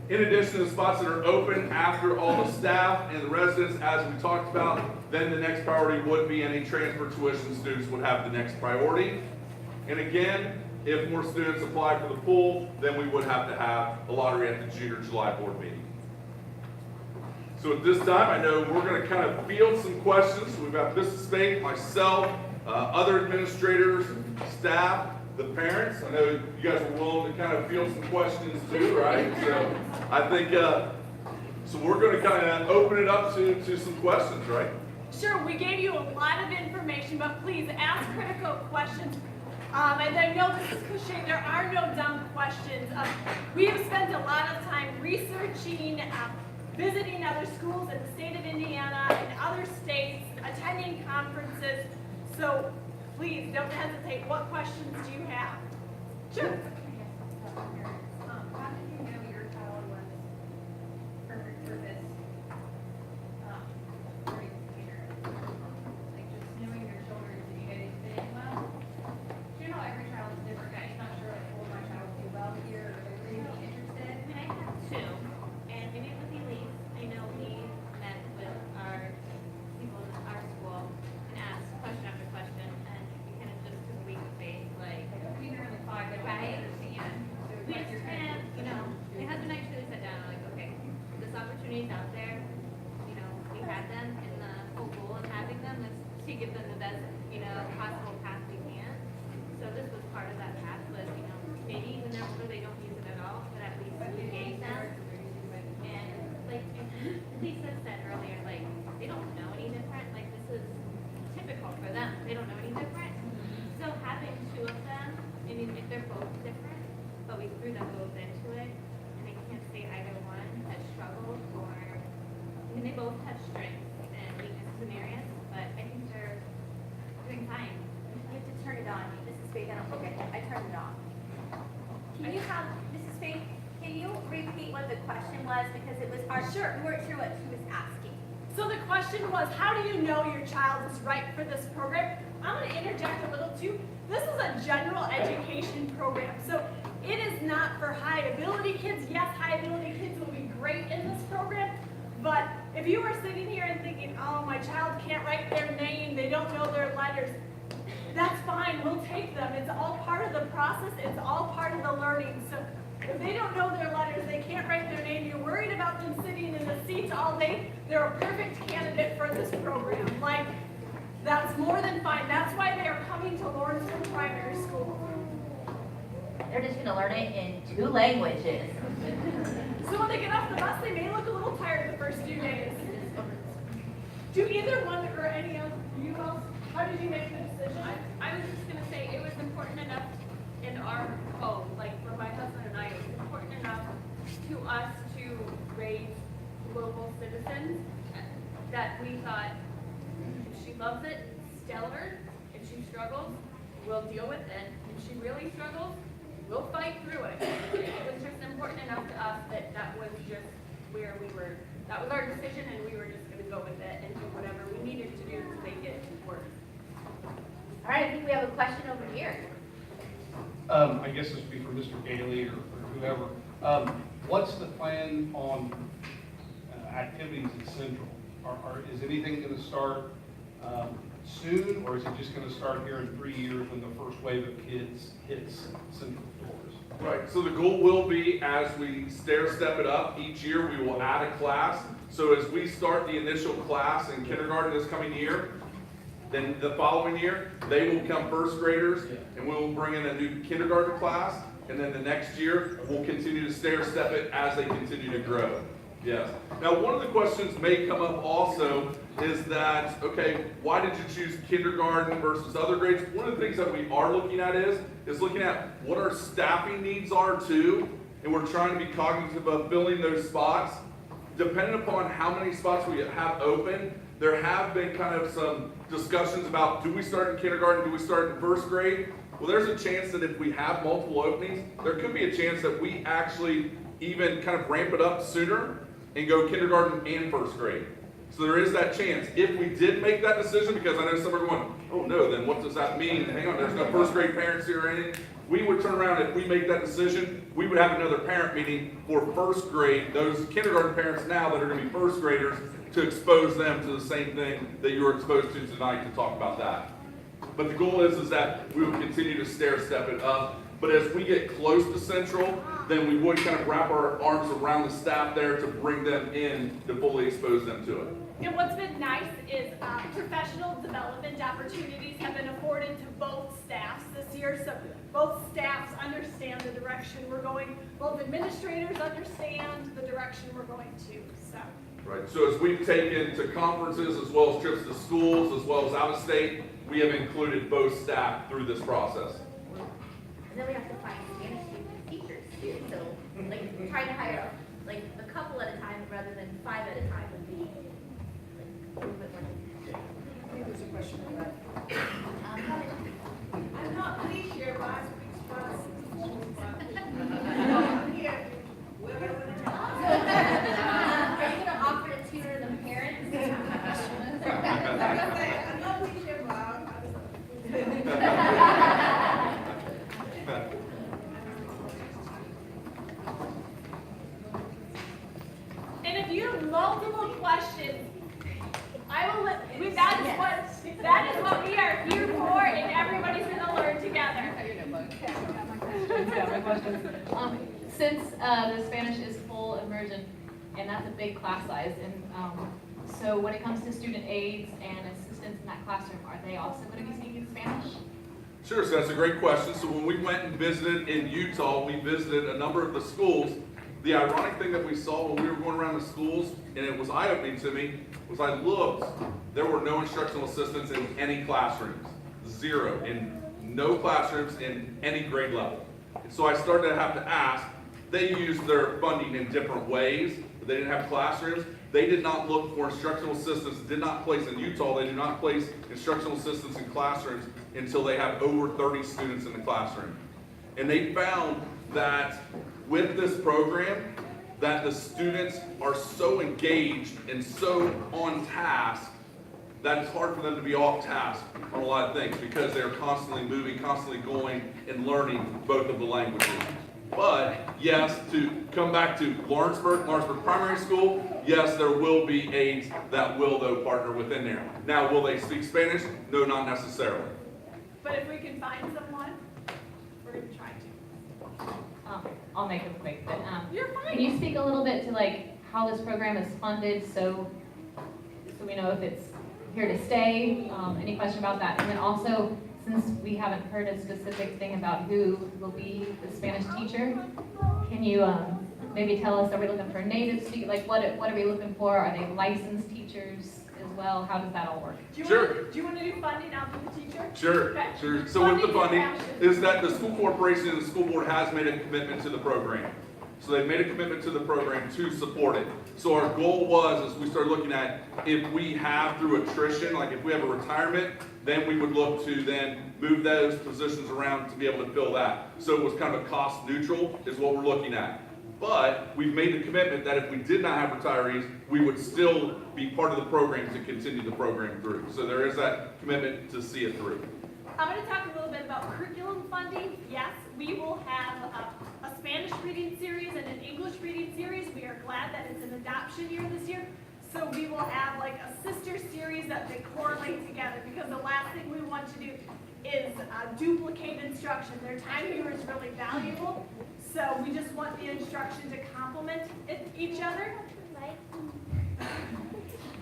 In addition to the spots that are open after all the staff and the residents, as we talked about, then the next priority would be any transfer tuition students would have the next priority. And again, if more students apply for the pool, then we would have to have a lottery at the June or July board meeting. So at this time, I know we're going to kind of field some questions. We've got Mrs. Spate, myself, other administrators, staff, the parents. I know you guys were willing to kind of field some questions too, right? So I think, so we're going to kind of open it up to some questions, right? Sure, we gave you a lot of information, but please ask critical questions. And I know this is cliche, there are no dumb questions. We have spent a lot of time researching, visiting other schools in the state of Indiana and other states, attending conferences. So please don't hesitate. What questions do you have? Sure. How did you know your child was perfect for this learning theater? Like just knowing your children, did you guys fit in well? You know, every child is different. I'm not sure like, will my child do well here, or are they really interested? I mean, I have 2, and we meet with Elise. I know we met with our people in our school and asked question after question, and we kind of just took a week of faith, like, We are only 5, but I Right. understand. So we like, just you're kind of, kind you know, my husband and I truly sat down and like, okay, this opportunity's out there. You know, we had them, and the whole goal of having them is to give them the best, you know, possible path we can. So this was part of that path, was, you know, maybe even though they don't use it at all, but at least engage them. And like Lisa said earlier, like, they don't know any different. Like, this is typical for them. They don't know any different. So having 2 of them, I mean, if they're both different, but we threw them both into it, and I can't say either one has struggled or, I mean, they both have strengths and weaknesses in areas, but I think they're doing fine. You have to turn it on. Mrs. Faith, I don't think I turned it on. Can you have, Mrs. Faith, can you repeat what the question was? Because it was hard. Sure. We weren't sure what she was asking. So the question was, how do you know your child is right for this program? I'm going to interject a little too. This is a general education program, so it is not for high ability kids. Yes, high ability kids will be great in this program, but if you are sitting here and thinking, oh, my child can't write their name, they don't know their letters, that's fine, we'll take them. It's all part of the process, it's all part of the learning. So if they don't know their letters, they can't write their name, you're worried about them sitting in the seats all day, they're a perfect candidate for this program. Like, that's more than fine. That's why they are coming to Lawrenceville Primary School. They're just going to learn it in 2 languages. So when they get off the bus, they may look a little tired the first few days. Do either one or any of you else, how did you make the decision? I was just gonna say, it was important enough in our home, like for my husband and I, it was important enough to us to raise global citizens that we thought, if she loves it, stellar. If she struggles, we'll deal with it. If she really struggles, we'll fight through it. It was just important enough to us that that was just where we were, that was our decision, and we were just gonna go with it and do whatever we needed to do to make it work. All right, I think we have a question over here. I guess this would be for Mr. Gailey or whoever. What's the plan on activities at Central? Is anything going to start soon, or is it just going to start here in 3 years when the first wave of kids hits Central doors? Right, so the goal will be, as we stair step it up, each year we will add a class. So as we start the initial class in kindergarten this coming year, then the following year, they will become first graders, and we will bring in a new kindergarten class, and then the next year, we'll continue to stair step it as they continue to grow. Yes. Now, one of the questions may come up also is that, okay, why did you choose kindergarten versus other grades? One of the things that we are looking at is looking at what our staffing needs are too, and we're trying to be cognizant of filling those spots. Depending upon how many spots we have open, there have been kind of some discussions about, do we start in kindergarten, do we start in first grade? Well, there's a chance that if we have multiple openings, there could be a chance that we actually even kind of ramp it up sooner and go kindergarten and first grade. So there is that chance. If we did make that decision, because I know some are going, oh no, then what does that mean? Hang on, there's no first grade parents here or anything. We would turn around, if we make that decision, we would have another parent meeting for first grade, those kindergarten parents now that are going to be first graders, to expose them to the same thing that you were exposed to tonight to talk about that. But the goal is that we will continue to stair step it up. But as we get close to Central, then we would kind of wrap our arms around the staff there to bring them in to fully expose them to it. And what's been nice is professional development opportunities have been afforded to both staffs this year. So both staffs understand the direction we're going. Both administrators understand the direction we're going to. So. Right. So as we've taken to conferences as well as trips to schools as well as out of state, we have included both staff through this process. And then we have to find Spanish teachers too. So like trying to hire like a couple at a time rather than 5 at a time would be like a little bit more difficult. I think there's a question for that. I'm not pleased here last week's process. Are you gonna offer to tutor the parents? And if you have multiple questions, I will let, that is what we are here for, and everybody's gonna learn together. Yeah, my questions. Since the Spanish is full immersion, and that's a big class size, and so when it comes to student aides and assistants in that classroom, are they also going to be speaking Spanish? Sure, so that's a great question. So when we went and visited in Utah, we visited a number of the schools. The ironic thing that we saw when we were going around the schools, and it was eye-opening to me, was I looked, there were no instructional assistants in any classrooms. 0 in no classrooms in any grade level. And so I started to have to ask, they used their funding in different ways, but they didn't have classrooms. They did not look for instructional assistants, did not place in Utah, they do not place instructional assistants in classrooms until they have over 30 students in the classroom. And they found that with this program, that the students are so engaged and so on task that it's hard for them to be off task on a lot of things because they're constantly moving, constantly going and learning both of the languages. But yes, to come back to Lawrenceburg Primary School, yes, there will be aides that will though partner within there. Now, will they speak Spanish? No, not necessarily. But if we can find someone, we're gonna try to. I'll make it quick, but You're fine. can you speak a little bit to like how this program is funded, so we know if it's here to stay? Any question about that? And then also, since we haven't heard a specific thing about who will be the Spanish teacher, can you maybe tell us, are we looking for native speakers? Like what are we looking for? Are they licensed teachers as well? How does that all work? Do you Sure. want to do funding? I'll be the teacher. Sure, Okay. sure. So with the funding, Funding is that the school corporation and the school board has made a commitment to the program. So they've made a commitment to the program to support it. So our goal was, as we started looking at, if we have through attrition, like if we have a retirement, then we would look to then move those positions around to be able to fill that. So it was kind of a cost neutral is what we're looking at. But we've made the commitment that if we did not have retirees, we would still be part of the program to continue the program through. So there is that commitment to see it through. I'm going to talk a little bit about curriculum funding. Yes, we will have a Spanish reading series and an English reading series. We are glad that it's an adoption year this year. So we will have like a sister series that they correlate together, because the last thing we want to do is duplicate instruction. Their time here is really valuable. So we just want the instruction to complement each other.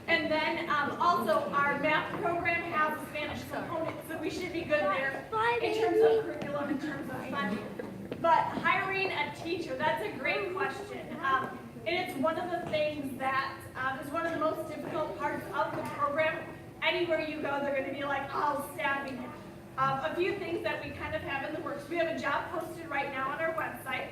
And then also our math program has a Spanish component, so we should be good there in terms of curriculum, in terms of funding. But hiring a teacher, that's a great question. And it's one of the things that is one of the most difficult parts of the program. Anywhere you go, they're going to be like, oh, staffing. A few things that we kind of have in the works. We have a job posted right now on our website.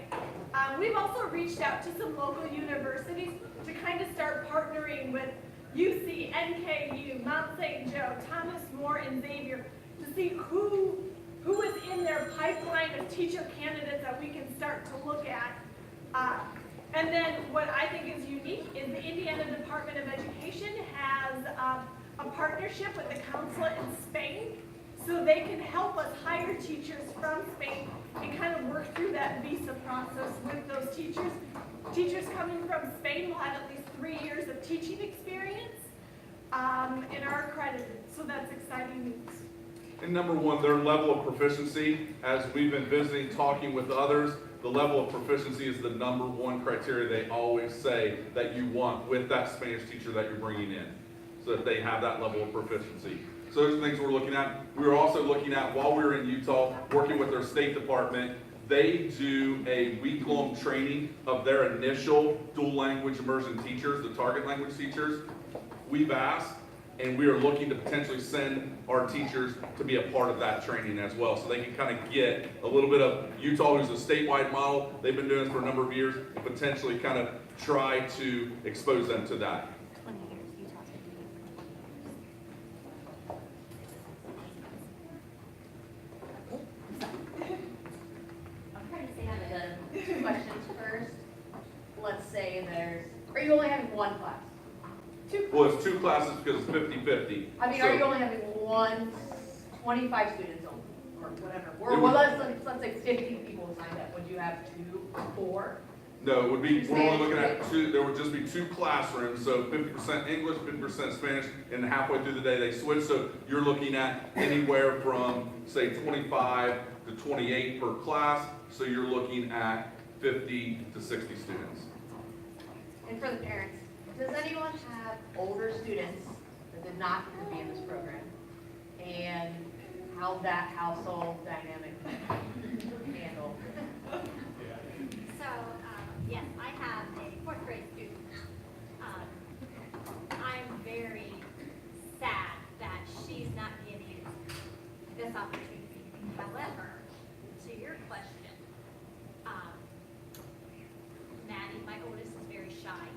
We've also reached out to some local universities to kind of start partnering with UC, NKU, Mount St. Joe, Thomas More, and Xavier to see who is in their pipeline of teacher candidates that we can start to look at. And then what I think is unique is the Indiana Department of Education has a partnership with the consulate in Spain, so they can help us hire teachers from Spain and kind of work through that visa process with those teachers. Teachers coming from Spain will have at least 3 years of teaching experience and are accredited, so that's exciting news. And number one, their level of proficiency, as we've been visiting, talking with others, the level of proficiency is the number one criteria they always say that you want with that Spanish teacher that you're bringing in, so that they have that level of proficiency. So those are things we're looking at. We were also looking at, while we were in Utah, working with their State Department, they do a week-long training of their initial dual language immersion teachers, the target language teachers. We've asked, and we are looking to potentially send our teachers to be a part of that training as well, so they can kind of get a little bit of Utah, who's a statewide model. They've been doing this for a number of years, and potentially kind of try to expose them to that. 20 years, Utah's been doing I'm trying to say the two questions first. Let's say are you only having one class? Well, it's 2 classes because it's 50-50. I mean, So are you only having 25 students only, or whatever? Or It would- let's say 50 people signed up. Would you have 2 or 4? No, it would be, we're only looking Spanish, at 2, there would just be 2 classrooms, so 50% English, 50% Spanish, and halfway through the day they switch. So you're looking at anywhere from, say, 25 to 28 per class, so you're looking at 50 to 60 students. And for the parents, does anyone have older students that did not get to be in this program? And how that household dynamic handled? So, yes, I have a 4th grade student. I'm very sad that she's not getting this opportunity. However, to your question, Maddie, my oldest, is very shy.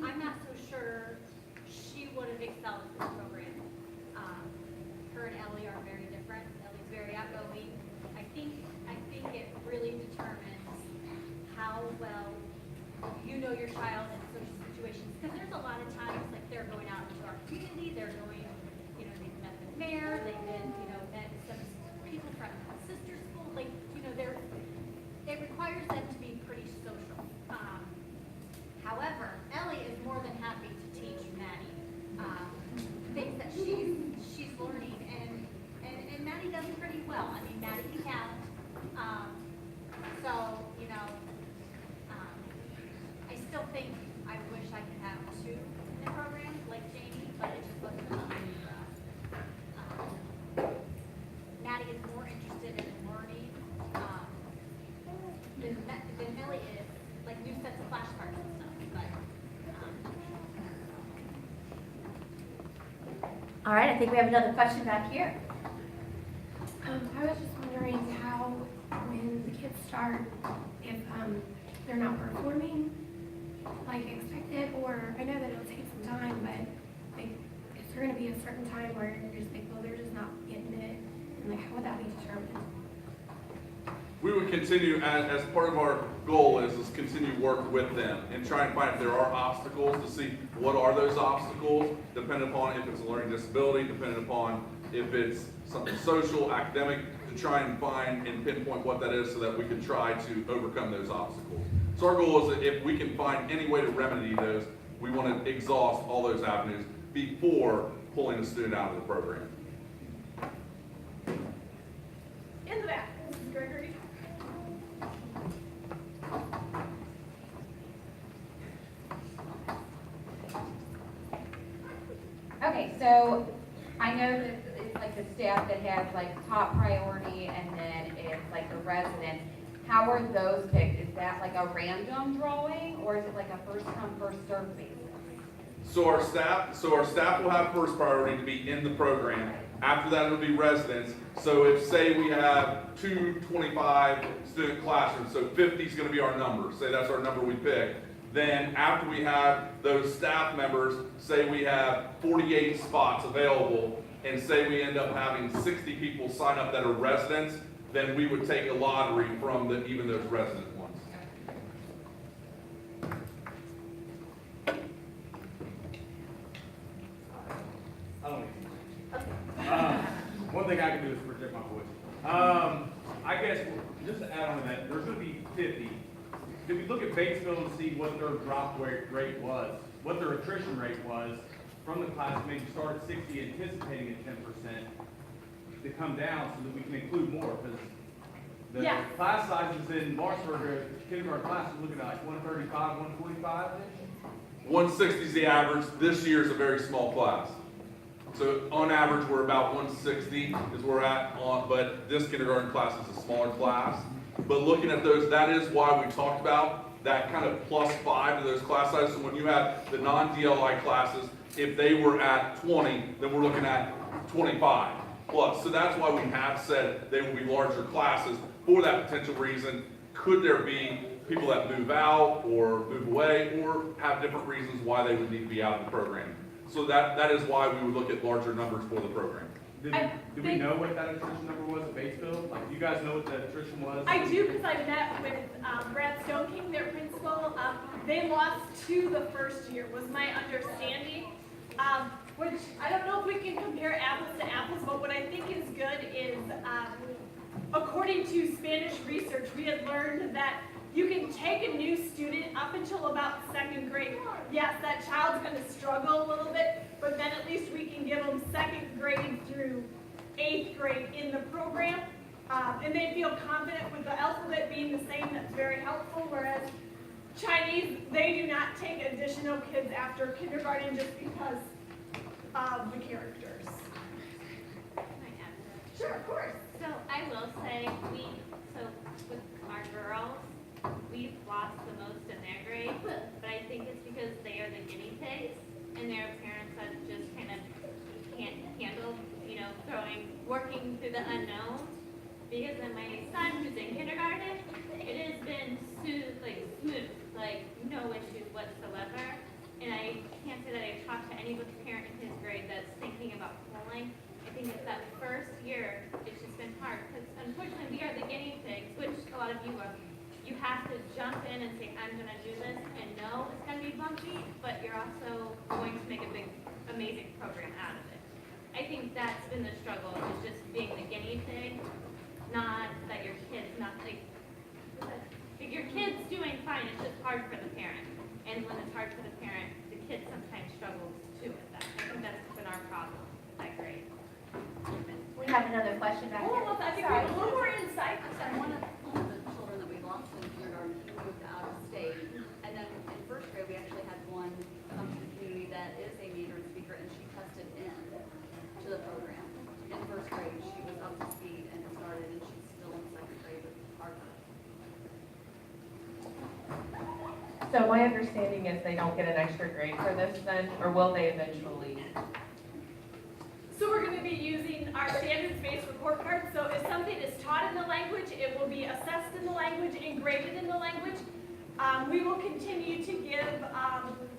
I'm not so sure she would have excelled in this program. Her and Ellie are very different. Ellie's very outgoing. I think it really determines how well you know your child in social situations. Because there's a lot of times, like, they're going out into our community, they're going, they've met the mayor, they've been, met some people from sister school, like, it requires them to be pretty social. However, Ellie is more than happy to teach Maddie things that she's learning, and Maddie does pretty well. I mean, Maddie can count. So, I still think I wish I could have 2 in the program, like Jamie, but it just wasn't enough for us. Maddie is more interested in learning than Ellie is, like new sets of flashcards and stuff. All right, I think we have another question back here. I was just wondering how, when the kids start, if they're not performing like expected, or I know that it'll take some time, but like, is there going to be a certain time where you're just like, well, they're just not getting it, and like, how would that be determined? We would continue, as part of our goal is continue to work with them and try and find if there are obstacles, to see what are those obstacles, depending upon if it's a learning disability, depending upon if it's something social, academic. to try and find and pinpoint what that is so that we can try to overcome those obstacles. So our goal is that if we can find any way to remedy those, we want to exhaust all those avenues before pulling a student out of the program. In the back, Mrs. Gregory. Okay, so I know that it's like the staff that has like top priority and then it's like the residents. How are those picked? Is that like a random drawing or is it like a first come, first served basis? So our staff will have first priority to be in the program. After that, it'll be residents. So if, say, we have 225 student classrooms, so 50 is going to be our number. Say that's our number we pick. Then after we have those staff members, say we have 48 spots available, and say we end up having 60 people sign up that are residents, then we would take a lottery from even those resident ones. I don't need one thing I can do is project my voice. I guess, just to add on to that, there's going to be 50. If we look at Batesville and see what their drop rate was, what their attrition rate was from the class, maybe start at 60, anticipating at 10%, to come down so that we can include more, because the Yeah. class sizes in Lawrenceburg, kindergarten class is looking at like 135, 145. 160 is the average. This year is a very small class. So on average, we're about 160 is where we're at, but this kindergarten class is a smaller class. But looking at those, that is why we talked about that kind of +5 to those class sizes. So when you have the non-DLI classes, if they were at 20, then we're looking at 25 plus. So that's why we have said they will be larger classes for that potential reason. Could there be people that move out or move away or have different reasons why they would need to be out of the program? So that is why we would look at larger numbers for the program. Did we know what that attrition number was at Batesville? Like, do you guys know what the attrition was? I do, because I met with Brad Stoneking, their principal. They lost 2 the first year, was my understanding. Which I don't know if we can compare apples to apples, but what I think is good is, according to Spanish research, we had learned that you can take a new student up until about 2nd grade. Yes, that child's going to struggle a little bit, but then at least we can give them 2nd grade through 8th grade in the program. And they feel confident with the alphabet being the same. That's very helpful, whereas Chinese, they do not take additional kids after kindergarten just because of the characters. Can I add to that? Sure, of course. So I will say, with our girls, we've lost the most in their grade, but I think it's because they are the guinea pigs, and their parents that just kind of can't handle, working through the unknown. Because in my son, who's in kindergarten, it has been smooth, no issues whatsoever. And I can't say that I've talked to any parent in his grade that's thinking about pulling. I think it's that first year, it's just been hard, because unfortunately we are the guinea pigs, which a lot of you are. You have to jump in and say, I'm gonna do this, and no, it's gonna be bumpy, but you're also going to make a big, amazing program out of it. I think that's been the struggle, is just being the guinea pig, not that your kid's not your kid's doing fine, it's just hard for the parent. And when it's hard for the parent, the kid sometimes struggles too with that. I think that's been our problem with that grade. We have another question back here. I think we have a little more insight. One of the children that we lost in kindergarten, he moved out of state. And then in first grade, we actually had one come to the community that is a Mandarin speaker, and she tested in to the program. In first grade, she was up to speed and started, and she's still in 2nd grade with Harvard. So my understanding is they don't get an extra grade for this then, or will they eventually? So we're going to be using our standards-based report card. So if something is taught in the language, it will be assessed in the language and graded in the language. We will continue to give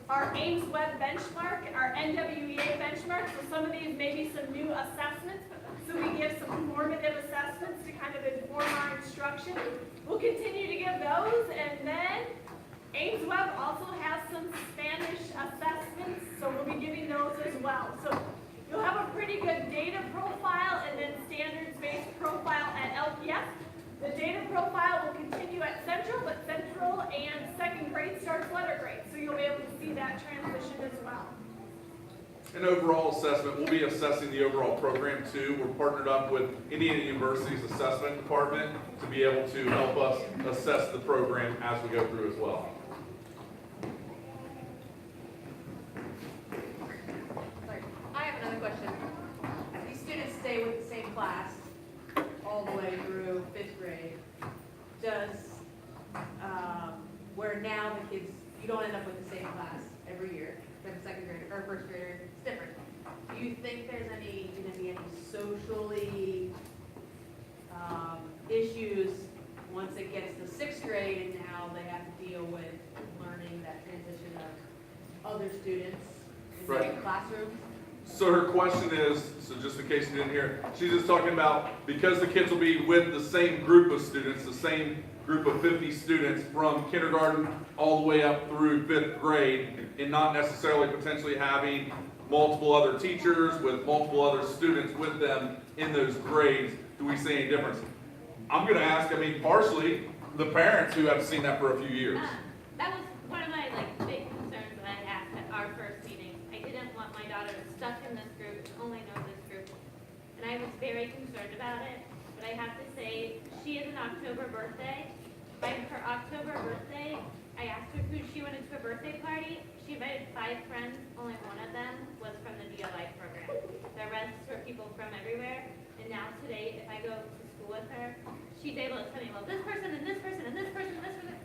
our Ames Web benchmark, our NWEA benchmark. So some of these may be some new assessments. So we give some formative assessments to kind of inform our instruction. We'll continue to give those, and then Ames Web also has some Spanish assessments, so we'll be giving those as well. So you'll have a pretty good data profile and then standards-based profile at The data profile will continue at Central, but Central and second grade starts letter grade, so you'll be able to see that transition as well. An overall assessment, we'll be assessing the overall program too. We're partnered up with Indiana University's assessment department to be able to help us assess the program as we go through as well. Sorry, I have another question. These students stay with the same class all the way through 5th grade. Does, where now the kids, you don't end up with the same class every year, from 2nd grader or 1st grader, it's different. Do you think there's going to be any socially issues once it gets to 6th grade and now they have to deal with learning that transition of other students in the Right. classroom? So her question is, so just in case you didn't hear, she's just talking about because the kids will be with the same group of students, the same group of 50 students from kindergarten all the way up through 5th grade, and not necessarily potentially having multiple other teachers with multiple other students with them in those grades, do we see any difference? I'm gonna ask, partially the parents who have seen that for a few years. That was one of my big concerns that I asked at our first meeting. I didn't want my daughter stuck in this group, only know this group. And I was very concerned about it, but I have to say, she is an October birthday. By her October birthday, I asked her who she wanted to a birthday party. She invited 5 friends, only one of them was from the DLI program. The rest were people from everywhere. And now today, if I go to school with her, she's able to tell me, well, this person and this person and this person and this person.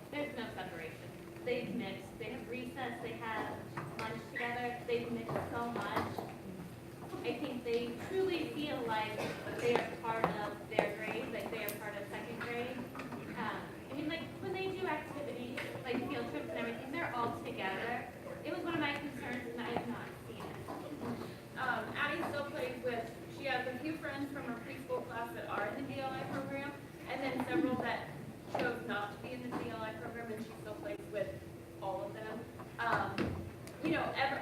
There's no separation. They've mixed. They have recess. They have lunch together. They've mixed so much. I think they truly feel like they are part of their grade, like they are part of 2nd grade. When they do activities, like field trips and everything, they're all together. It was one of my concerns, and I have not seen it. Addie still plays with, she has a few friends from her preschool class that are in the DLI program, and then several that chose not to be in the DLI program, and she still plays with all of them.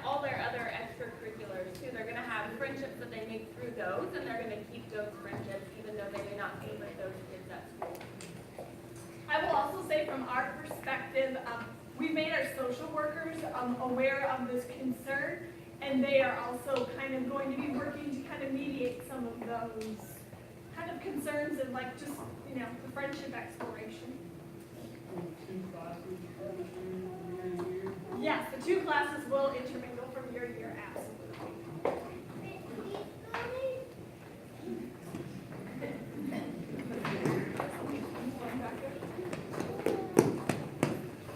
All their other extracurriculars too, they're gonna have friendships that they make through those, and they're gonna keep those friendships even though they may not be with those kids at school. I will also say from our perspective, we made our social workers aware of this concern, and they are also kind of going to be working to kind of mediate some of those kind of concerns and just, the friendship exploration. Yes, the 2 classes will intermingle from year to year, absolutely.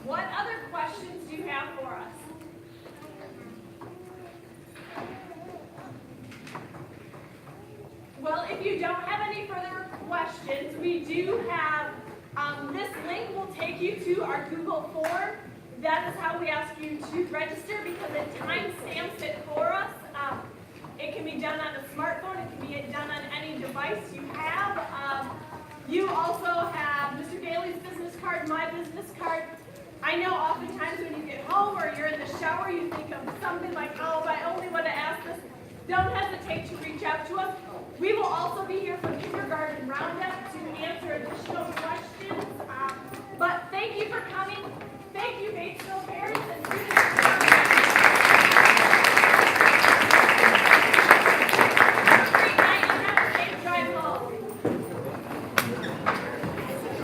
What other questions do you have for us? Well, if you don't have any further questions, we do have, this link will take you to our Google form. That is how we ask you to register because it timestamps it for us. It can be done on a smartphone, it can be done on any device you have. You also have Mr. Daly's business card, my business card. I know oftentimes when you get home or you're in the shower, you think of something like, oh, if I only would have asked this. Don't hesitate to reach out to us. We will also be here for kindergarten roundup to answer additional questions. But thank you for coming. Thank you, Batesville parents.